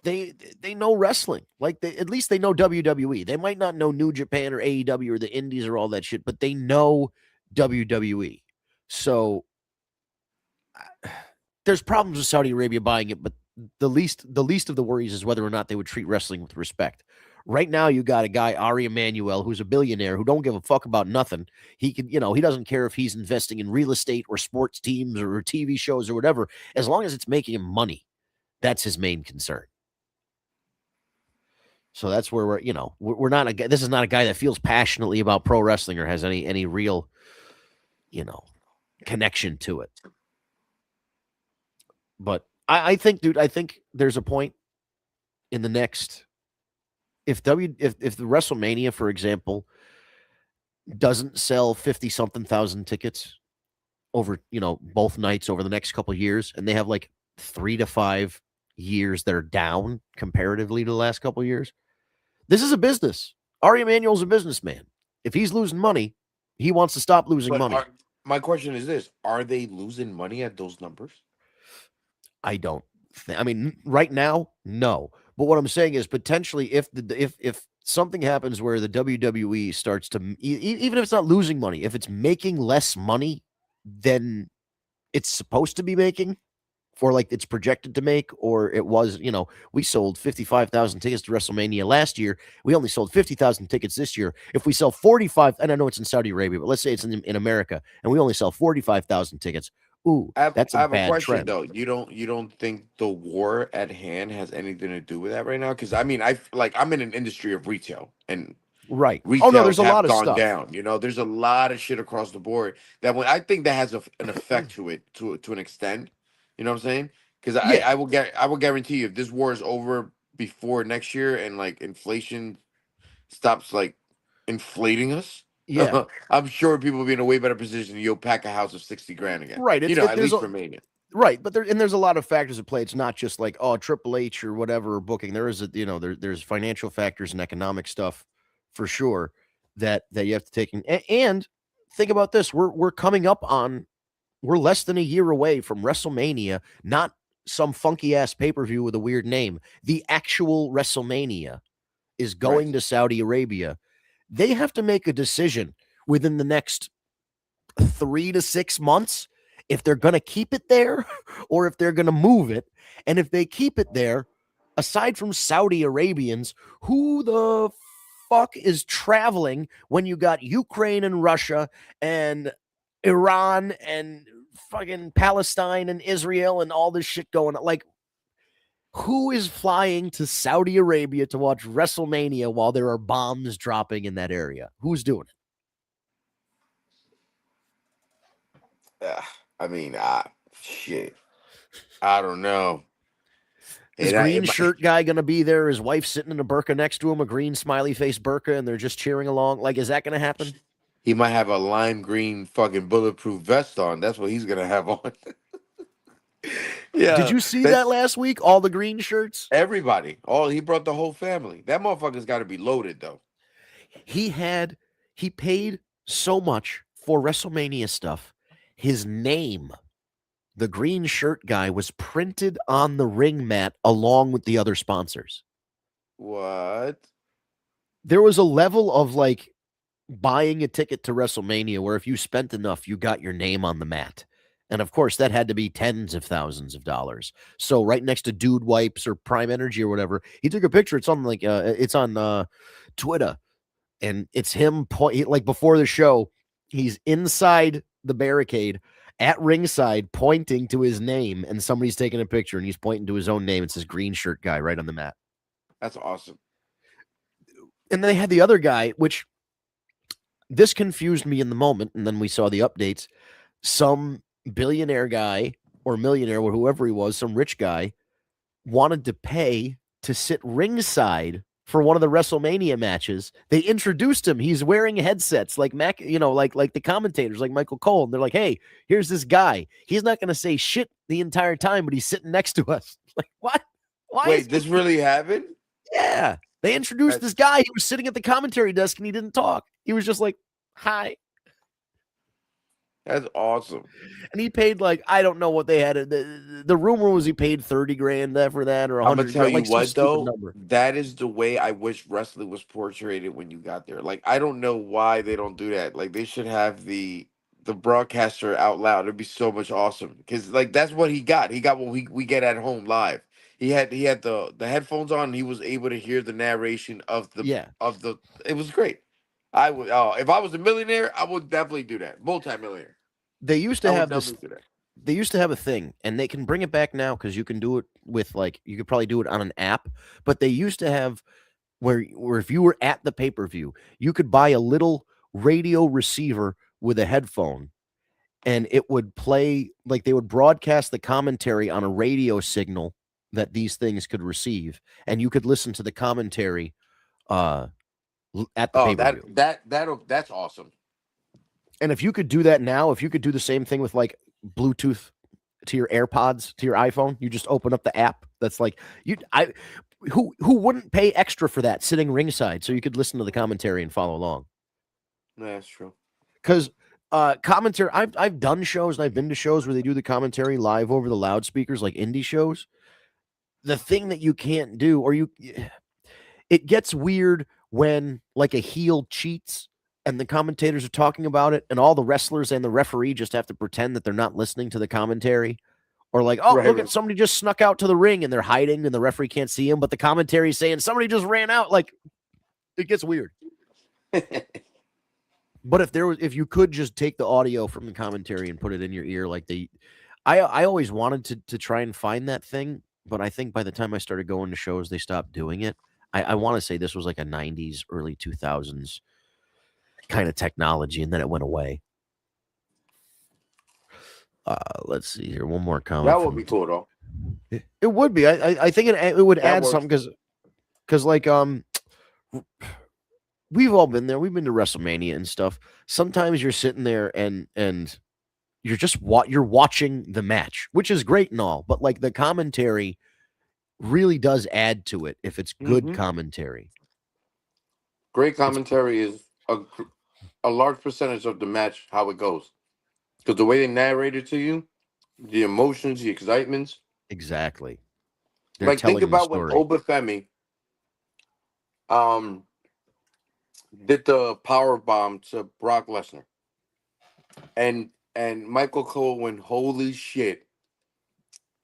they know wrestling. Like at least they know WWE. They might not know New Japan or AEW or the Indies or all that shit, but they know WWE. So there's problems with Saudi Arabia buying it, but the least of the worries is whether or not they would treat wrestling with respect. Right now, you got a guy, Ari Emanuel, who's a billionaire who don't give a fuck about nothing. He can, he doesn't care if he's investing in real estate or sports teams or TV shows or whatever, as long as it's making him money. That's his main concern. So that's where we're not a guy. This is not a guy that feels passionately about pro wrestling or has any real, connection to it. But I think, dude, I think there's a point in the next, if the WrestleMania, for example, doesn't sell 50 something thousand tickets over, both nights over the next couple of years, and they have like 3 to 5 years that are down comparatively to the last couple of years, this is a business. Ari Emanuel's a businessman. If he's losing money, he wants to stop losing money. My question is this: are they losing money at those numbers? I don't I mean, right now, no. But what I'm saying is potentially if something happens where the WWE starts to even if it's not losing money, if it's making less money than it's supposed to be making, for like it's projected to make, or it was, we sold 55,000 tickets to WrestleMania last year. We only sold 50,000 tickets this year. If we sell 45, and I know it's in Saudi Arabia, but let's say it's in America, and we only sell 45,000 tickets. Ooh, that's a bad question trend. though. You don't think the war at hand has anything to do with that right now? Because I mean, I'm in an industry of retail, and right. retail Oh no, there's a lot of gone stuff down. There's a lot of shit across the board that when I think that has an effect to it to an extent. You know what I'm saying? Because Yeah. I will guarantee you, if this war is over before next year and like inflation stops like inflating us, Yeah, I'm sure people will be in a way better position to pack a house of 60 grand again. right. At least for Mania. Right, but there's a lot of factors at play. It's not just like Triple H or whatever booking. There is there's financial factors and economic stuff for sure that you have to take in. And think about this: we're coming up on we're less than a year away from WrestleMania, not some funky ass pay-per-view with a weird name. The actual WrestleMania is going to Saudi Arabia. They have to make a decision within the next 3 to 6 months if they're going to keep it there or if they're going to move it. And if they keep it there, aside from Saudi Arabians, who the fuck is traveling when you got Ukraine and Russia and Iran and fucking Palestine and Israel and all this shit going on? Like, who is flying to Saudi Arabia to watch WrestleMania while there are bombs dropping in that area? Who's doing it? I mean, shit. I don't know. Is green shirt guy going to be there? His wife sitting in a burqa next to him, a green smiley face burqa, and they're just cheering along? Like, is that going to happen? He might have a lime green fucking bulletproof vest on. That's what he's going to have on. Yeah. Did you see that last week? All the green shirts? Everybody. He brought the whole family. That motherfucker's got to be loaded, though. He paid so much for WrestleMania stuff. His name, the green shirt guy, was printed on the ring mat along with the other sponsors. What? There was a level of like buying a ticket to WrestleMania where if you spent enough, you got your name on the mat. And of course, that had to be tens of thousands of dollars. So right next to Dude Wipes or Prime Energy or whatever, he took a picture. It's on Twitter, and it's him like before the show. He's inside the barricade at ringside, pointing to his name, and somebody's taking a picture, and he's pointing to his own name. It says green shirt guy right on the mat. That's awesome. And then they had the other guy, which this confused me in the moment, and then we saw the updates. Some billionaire guy or millionaire or whoever he was, some rich guy, wanted to pay to sit ringside for one of the WrestleMania matches. They introduced him. He's wearing headsets like like the commentators, like Michael Cole. And they're like, hey, here's this guy. He's not going to say shit the entire time, but he's sitting next to us. Like, what? Why? Wait, this really happened? Yeah. They introduced this guy. He was sitting at the commentary desk and he didn't talk. He was just like, hi. That's awesome. And he paid like, I don't know what they had. The rumor was he paid 30 grand for that or 100. I'm gonna tell you what though, number. that is the way I wish wrestling was portrayed when you got there. Like, I don't know why they don't do that. Like, they should have the broadcaster out loud. It'd be so much awesome because like that's what he got. He got what we get at home live. He had the headphones on and he was able to hear the narration of the it was great. I would if I was a millionaire, I would definitely do that. Multi-millionaire. They used to have this. They used to have a thing, and they can bring it back now because you can do it with you could probably do it on an app. But they used to have where if you were at the pay-per-view, you could buy a little radio receiver with a headphone, and it would play like they would broadcast the commentary on a radio signal that these things could receive, and you could listen to the commentary at the pay-per-view. That's awesome. And if you could do that now, if you could do the same thing with like Bluetooth to your AirPods, to your iPhone, you just open up the app. That's like who wouldn't pay extra for that sitting ringside so you could listen to the commentary and follow along. That's true. Because commentary, I've done shows and I've been to shows where they do the commentary live over the loudspeakers, like indie shows. The thing that you can't do, it gets weird when like a heel cheats and the commentators are talking about it and all the wrestlers and the referee just have to pretend that they're not listening to the commentary, or like, look at somebody just snuck out to the ring and they're hiding and the referee can't see him, but the commentary is saying somebody just ran out. Like, it gets weird. But if you could just take the audio from the commentary and put it in your ear, I always wanted to try and find that thing, but I think by the time I started going to shows, they stopped doing it. I want to say this was like a 90s, early 2000s kind of technology, and then it went away. Let's see here. One more comment. That would be cool, though. It would be. I think it would add something because because like we've all been there. We've been to WrestleMania and stuff. Sometimes you're sitting there and you're just you're watching the match, which is great and all, but like the commentary really does add to it if it's good commentary. Great commentary is a large percentage of the match, how it goes. Because the way they narrate it to you, the emotions, the excitements. Exactly. They're like, think about when story. Obafemi did the power bomb to Brock Lesnar. And Michael Cole went, holy shit.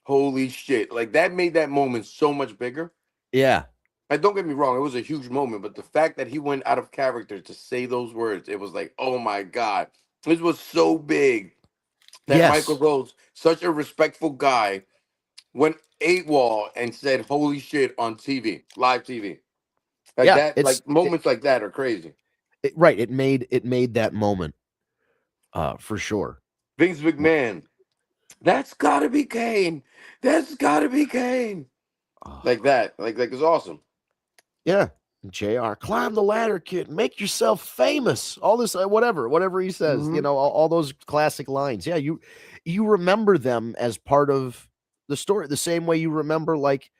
Holy shit. Like, that made that moment so much bigger. Yeah. And don't get me wrong, it was a huge moment, but the fact that he went out of character to say those words, it was like, oh my God. This was so big that Michael Cole, such a respectful guy, went AWOL and said, holy shit, on TV, live TV. Like that, like moments like that are crazy. Right. It made that moment for sure. Vince McMahon, that's gotta be Kane. That's gotta be Kane. Like that. Like it's awesome. Yeah. JR, climb the ladder, kid. Make yourself famous. All this, whatever he says, you know, all those classic lines. Yeah, you remember them as part of the story, the same way you remember, like,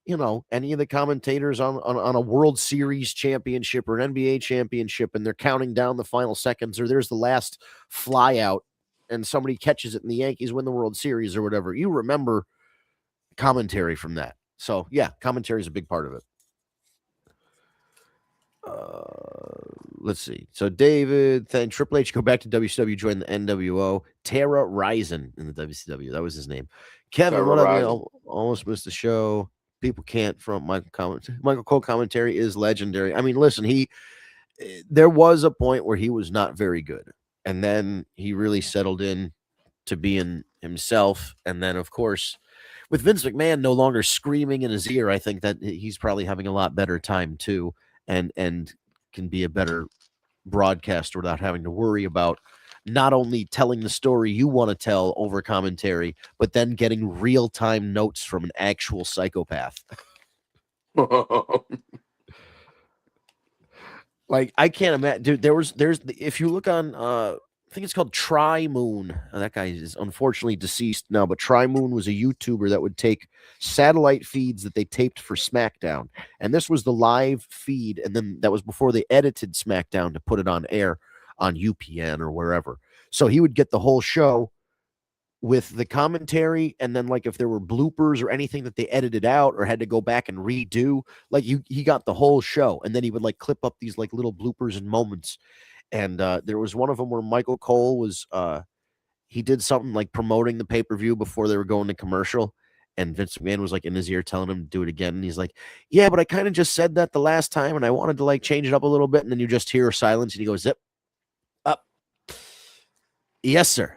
you know, any of the commentators on a World Series championship or an NBA championship, and they're counting down the final seconds, or there's the last fly out, and somebody catches it, and the Yankees win the World Series or whatever. You remember commentary from that. So yeah, commentary is a big part of it. Let's see. So David, then Triple H go back to WCW, join the NWO. Tara Ryzen in the WCW. That was his name. Kevin, what up? Almost missed the show. People can't from Michael Cole commentary is legendary. I mean, listen, there was a point where he was not very good, and then he really settled in to being himself. And then, of course, with Vince McMahon no longer screaming in his ear, I think that he's probably having a lot better time too, and can be a better broadcaster without having to worry about not only telling the story you want to tell over commentary, but then getting real-time notes from an actual psychopath. Like, I can't imagine, dude. There's if you look on I think it's called Tri-Moon. That guy is unfortunately deceased now, but Tri-Moon was a YouTuber that would take satellite feeds that they taped for SmackDown, and this was the live feed, and then that was before they edited SmackDown to put it on air on UPN or wherever. So he would get the whole show with the commentary, and then like if there were bloopers or anything that they edited out or had to go back and redo, like he got the whole show, and then he would like clip up these like little bloopers and moments. And there was one of them where Michael Cole was he did something like promoting the pay-per-view before they were going to commercial, and Vince McMahon was like in his ear telling him to do it again, and he's like, yeah, but I kind of just said that the last time and I wanted to like change it up a little bit, and then you just hear silence, and he goes, zip up. Yes, sir.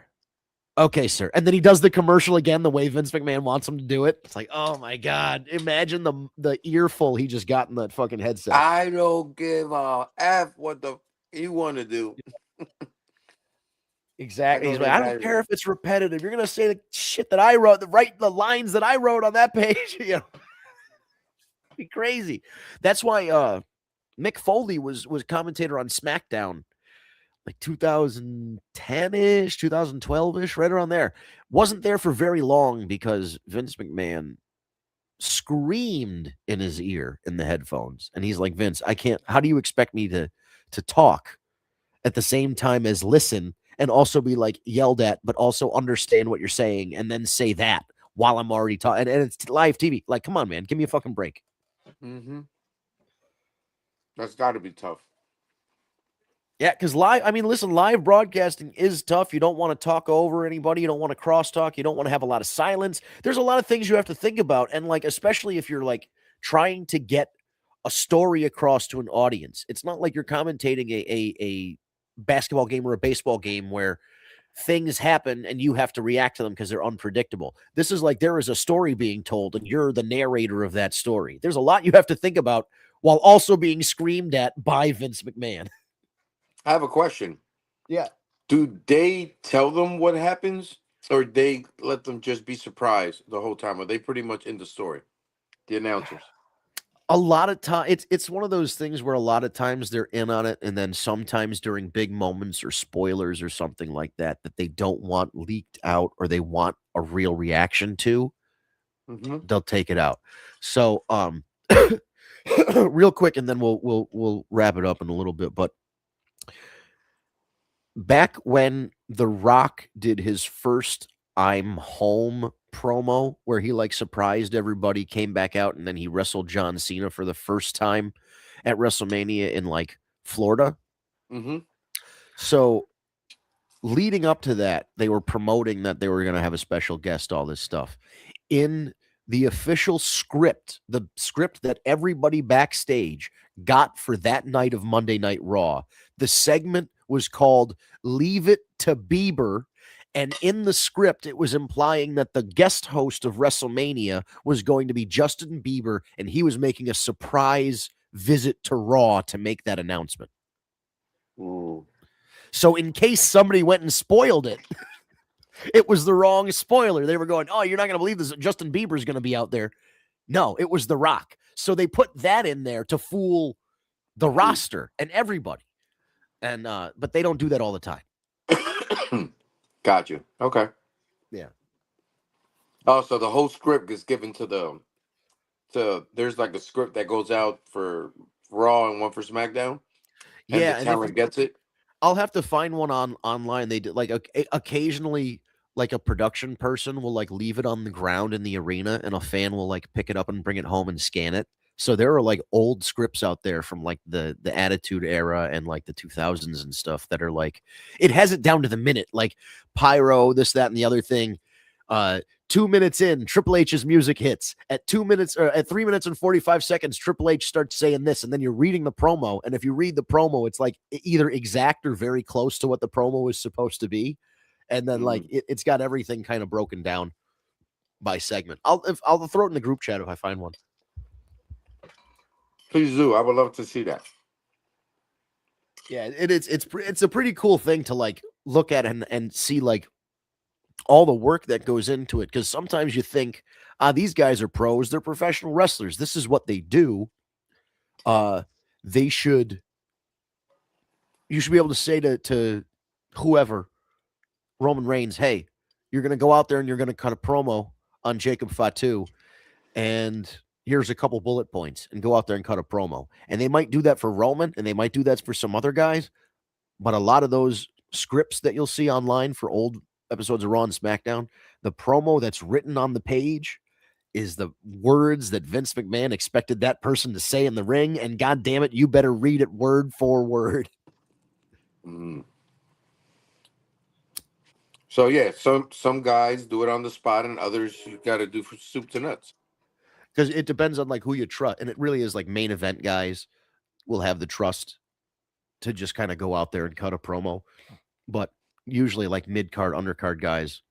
Okay, sir. And then he does the commercial again the way Vince McMahon wants him to do it. It's like, oh my God. Imagine the earful he just got in that fucking headset. I don't give a F what you want to do. Exactly. He's like, I don't care if it's repetitive. You're gonna say the shit that I wrote, the lines that I wrote on that page. You know, be crazy. That's why Mick Foley was commentator on SmackDown like 2010-ish, 2012-ish, right around there. Wasn't there for very long because Vince McMahon screamed in his ear in the headphones. And he's like, Vince, I can't, how do you expect me to talk at the same time as listen and also be like yelled at, but also understand what you're saying and then say that while I'm already talking? And it's live TV. Like, come on, man, give me a fucking break. Mm-hmm. That's got to be tough. Yeah, because live broadcasting is tough. You don't want to talk over anybody. You don't want to crosstalk. You don't want to have a lot of silence. There's a lot of things you have to think about. And like, especially if you're like trying to get a story across to an audience. It's not like you're commentating a basketball game or a baseball game where things happen and you have to react to them because they're unpredictable. This is like there is a story being told and you're the narrator of that story. There's a lot you have to think about while also being screamed at by Vince McMahon. I have a question. Yeah. Do they tell them what happens, or they let them just be surprised the whole time? Are they pretty much in the story, the announcers? A lot of time, it's one of those things where a lot of times they're in on it, and then sometimes during big moments or spoilers or something like that that they don't want leaked out or they want a real reaction to, they'll take it out. So, real quick, and then we'll wrap it up in a little bit. But back when The Rock did his first "I'm Home" promo, where he like surprised everybody, came back out, and then he wrestled John Cena for the first time at WrestleMania in like Florida. So leading up to that, they were promoting that they were going to have a special guest, all this stuff. In the official script, the script that everybody backstage got for that night of Monday Night Raw, the segment was called "Leave It to Bieber." And in the script, it was implying that the guest host of WrestleMania was going to be Justin Bieber, and he was making a surprise visit to Raw to make that announcement. Ooh. So in case somebody went and spoiled it, it was the wrong spoiler. They were going, "Oh, you're not going to believe this. Justin Bieber's going to be out there." No, it was The Rock. So they put that in there to fool the roster and everybody. And but they don't do that all the time. Got you. Okay. Yeah. Oh, so the whole script gets given to there's like a script that goes out for Raw and one for SmackDown. And yeah, the talent gets it. I'll have to find one online. They did like occasionally, like a production person will like leave it on the ground in the arena, and a fan will like pick it up and bring it home and scan it. So there are like old scripts out there from like the Attitude Era and like the 2000s and stuff that are like, it has it down to the minute, like pyro, this, that, and the other thing. 2 minutes in, Triple H's music hits. At 2 minutes or at 3 minutes and 45 seconds, Triple H starts saying this, and then you're reading the promo. And if you read the promo, it's like either exact or very close to what the promo is supposed to be. And then like it's got everything kind of broken down by segment. I'll throw it in the group chat if I find one. Please do. I would love to see that. Yeah, it's a pretty cool thing to like look at and see like all the work that goes into it, because sometimes you think, these guys are pros, they're professional wrestlers, this is what they do. You should be able to say to whoever, Roman Reigns, "Hey, you're going to go out there and you're going to cut a promo on Jacob Fatu, and here's a couple bullet points," and go out there and cut a promo. And they might do that for Roman, and they might do that for some other guys, but a lot of those scripts that you'll see online for old episodes of Raw and SmackDown, the promo that's written on the page is the words that Vince McMahon expected that person to say in the ring, and God damn it, you better read it word for word. So yeah, some guys do it on the spot, and others you got to do for soup to nuts. Because it depends on like who you trust, and it really is like main event guys will have the trust to just kind of go out there and cut a promo, but usually like mid-card, undercard guys,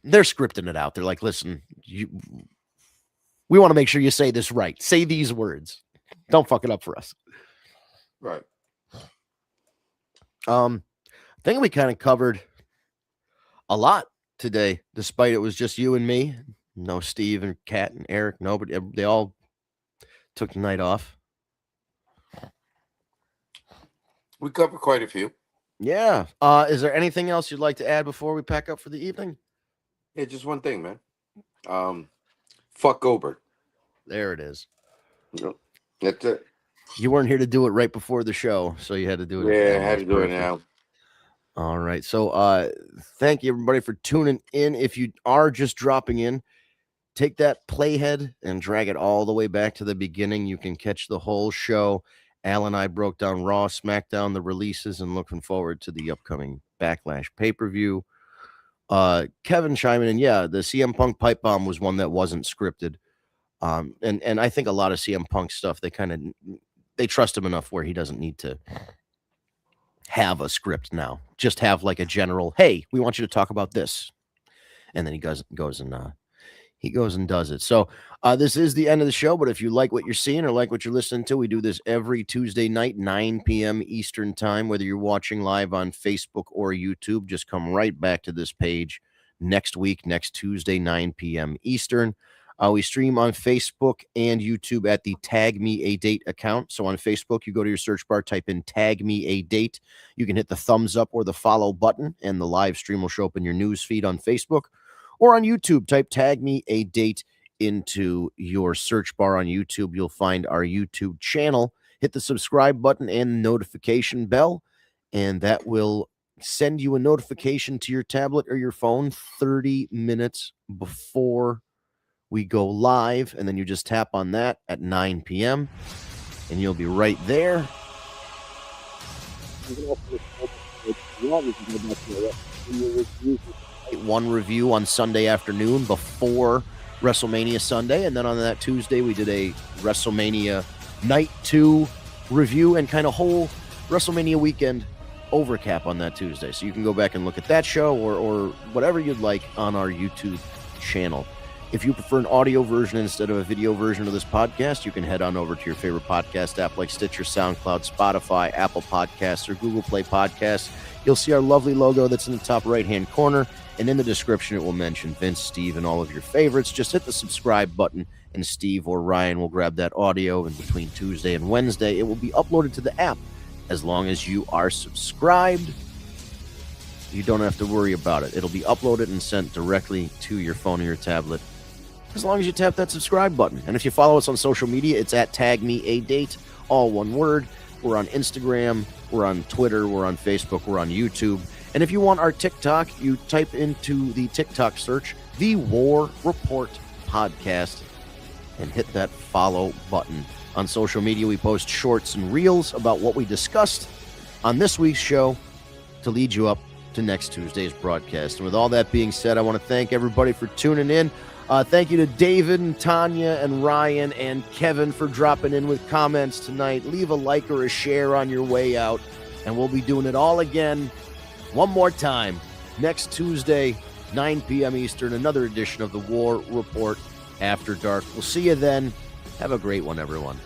they're scripting it out. They're like, "Listen, we want to make sure you say this right. Say these words. Don't fuck it up for us." Right. I think we kind of covered a lot today, despite it was just you and me. No Steve and Kat and Eric. Nobody. They all took the night off. We covered quite a few. Yeah. Is there anything else you'd like to add before we pack up for the evening? Yeah, just one thing, man. Fuck Goldberg. There it is. That's it. You weren't here to do it right before the show, so you had to do it. Yeah, I had to do it now. All right. So thank you, everybody, for tuning in. If you are just dropping in, take that playhead and drag it all the way back to the beginning. You can catch the whole show. Al and I broke down Raw, SmackDown, the releases, and looking forward to the upcoming Backlash pay-per-view. Kevin chiming in, yeah, the CM Punk pipe bomb was one that wasn't scripted. And I think a lot of CM Punk stuff, they trust him enough where he doesn't need to have a script now. Just have like a general, "Hey, we want you to talk about this." And then he goes and does it. So this is the end of the show, but if you like what you're seeing or like what you're listening to, we do this every Tuesday night, 9 p.m. Eastern time. Whether you're watching live on Facebook or YouTube, just come right back to this page next week, next Tuesday, 9 p.m. Eastern. We stream on Facebook and YouTube at the Tag Me a Date account. So on Facebook, you go to your search bar, type in Tag Me a Date. You can hit the thumbs up or the follow button, and the live stream will show up in your news feed on Facebook. Or on YouTube, type Tag Me a Date into your search bar on YouTube. You'll find our YouTube channel. Hit the subscribe button and notification bell, and that will send you a notification to your tablet or your phone 30 minutes before we go live. And then you just tap on that at 9 p.m. and you'll be right there. One review on Sunday afternoon before WrestleMania Sunday, and then on that Tuesday we did a WrestleMania Night 2 review and kind of whole WrestleMania weekend overcap on that Tuesday. So you can go back and look at that show or whatever you'd like on our YouTube channel. If you prefer an audio version instead of a video version of this podcast, you can head on over to your favorite podcast app like Stitcher, SoundCloud, Spotify, Apple Podcasts, or Google Play Podcasts. You'll see our lovely logo that's in the top right-hand corner, and in the description it will mention Vince, Steve, and all of your favorites. Just hit the subscribe button, and Steve or Ryan will grab that audio, and between Tuesday and Wednesday, it will be uploaded to the app. As long as you are subscribed, you don't have to worry about it. It'll be uploaded and sent directly to your phone or your tablet, as long as you tap that subscribe button. And if you follow us on social media, it's at Tag Me a Date, all one word. We're on Instagram, we're on Twitter, we're on Facebook, we're on YouTube. And if you want our TikTok, you type into the TikTok search, The War Report Podcast, and hit that follow button. On social media, we post shorts and reels about what we discussed on this week's show to lead you up to next Tuesday's broadcast. And with all that being said, I want to thank everybody for tuning in. Thank you to David and Tanya and Ryan and Kevin for dropping in with comments tonight. Leave a like or a share on your way out, and we'll be doing it all again one more time next Tuesday, 9 p.m. Eastern, another edition of the War Report After Dark. We'll see you then. Have a great one, everyone.